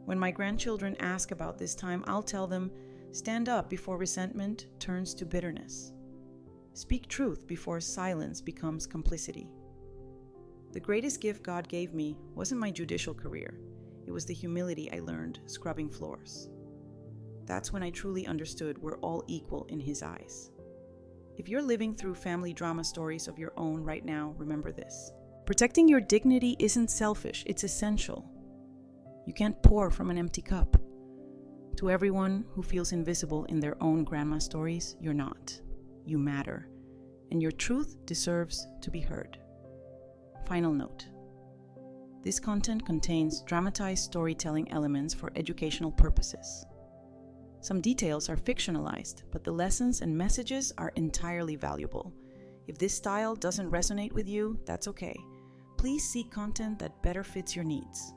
When my grandchildren ask about this time, I'll tell them, stand up before resentment turns to bitterness. Speak truth before silence becomes complicity. The greatest gift God gave me wasn't my judicial career. It was the humility I learned scrubbing floors. That's when I truly understood we're all equal in His eyes. If you're living through family drama stories of your own right now, remember this. Protecting your dignity isn't selfish, it's essential. You can't pour from an empty cup. To everyone who feels invisible in their own grandma stories, you're not. You matter, and your truth deserves to be heard. Final note. This content contains dramatized storytelling elements for educational purposes. Some details are fictionalized, but the lessons and messages are entirely valuable. If this style doesn't resonate with you, that's okay. Please seek content that better fits your needs.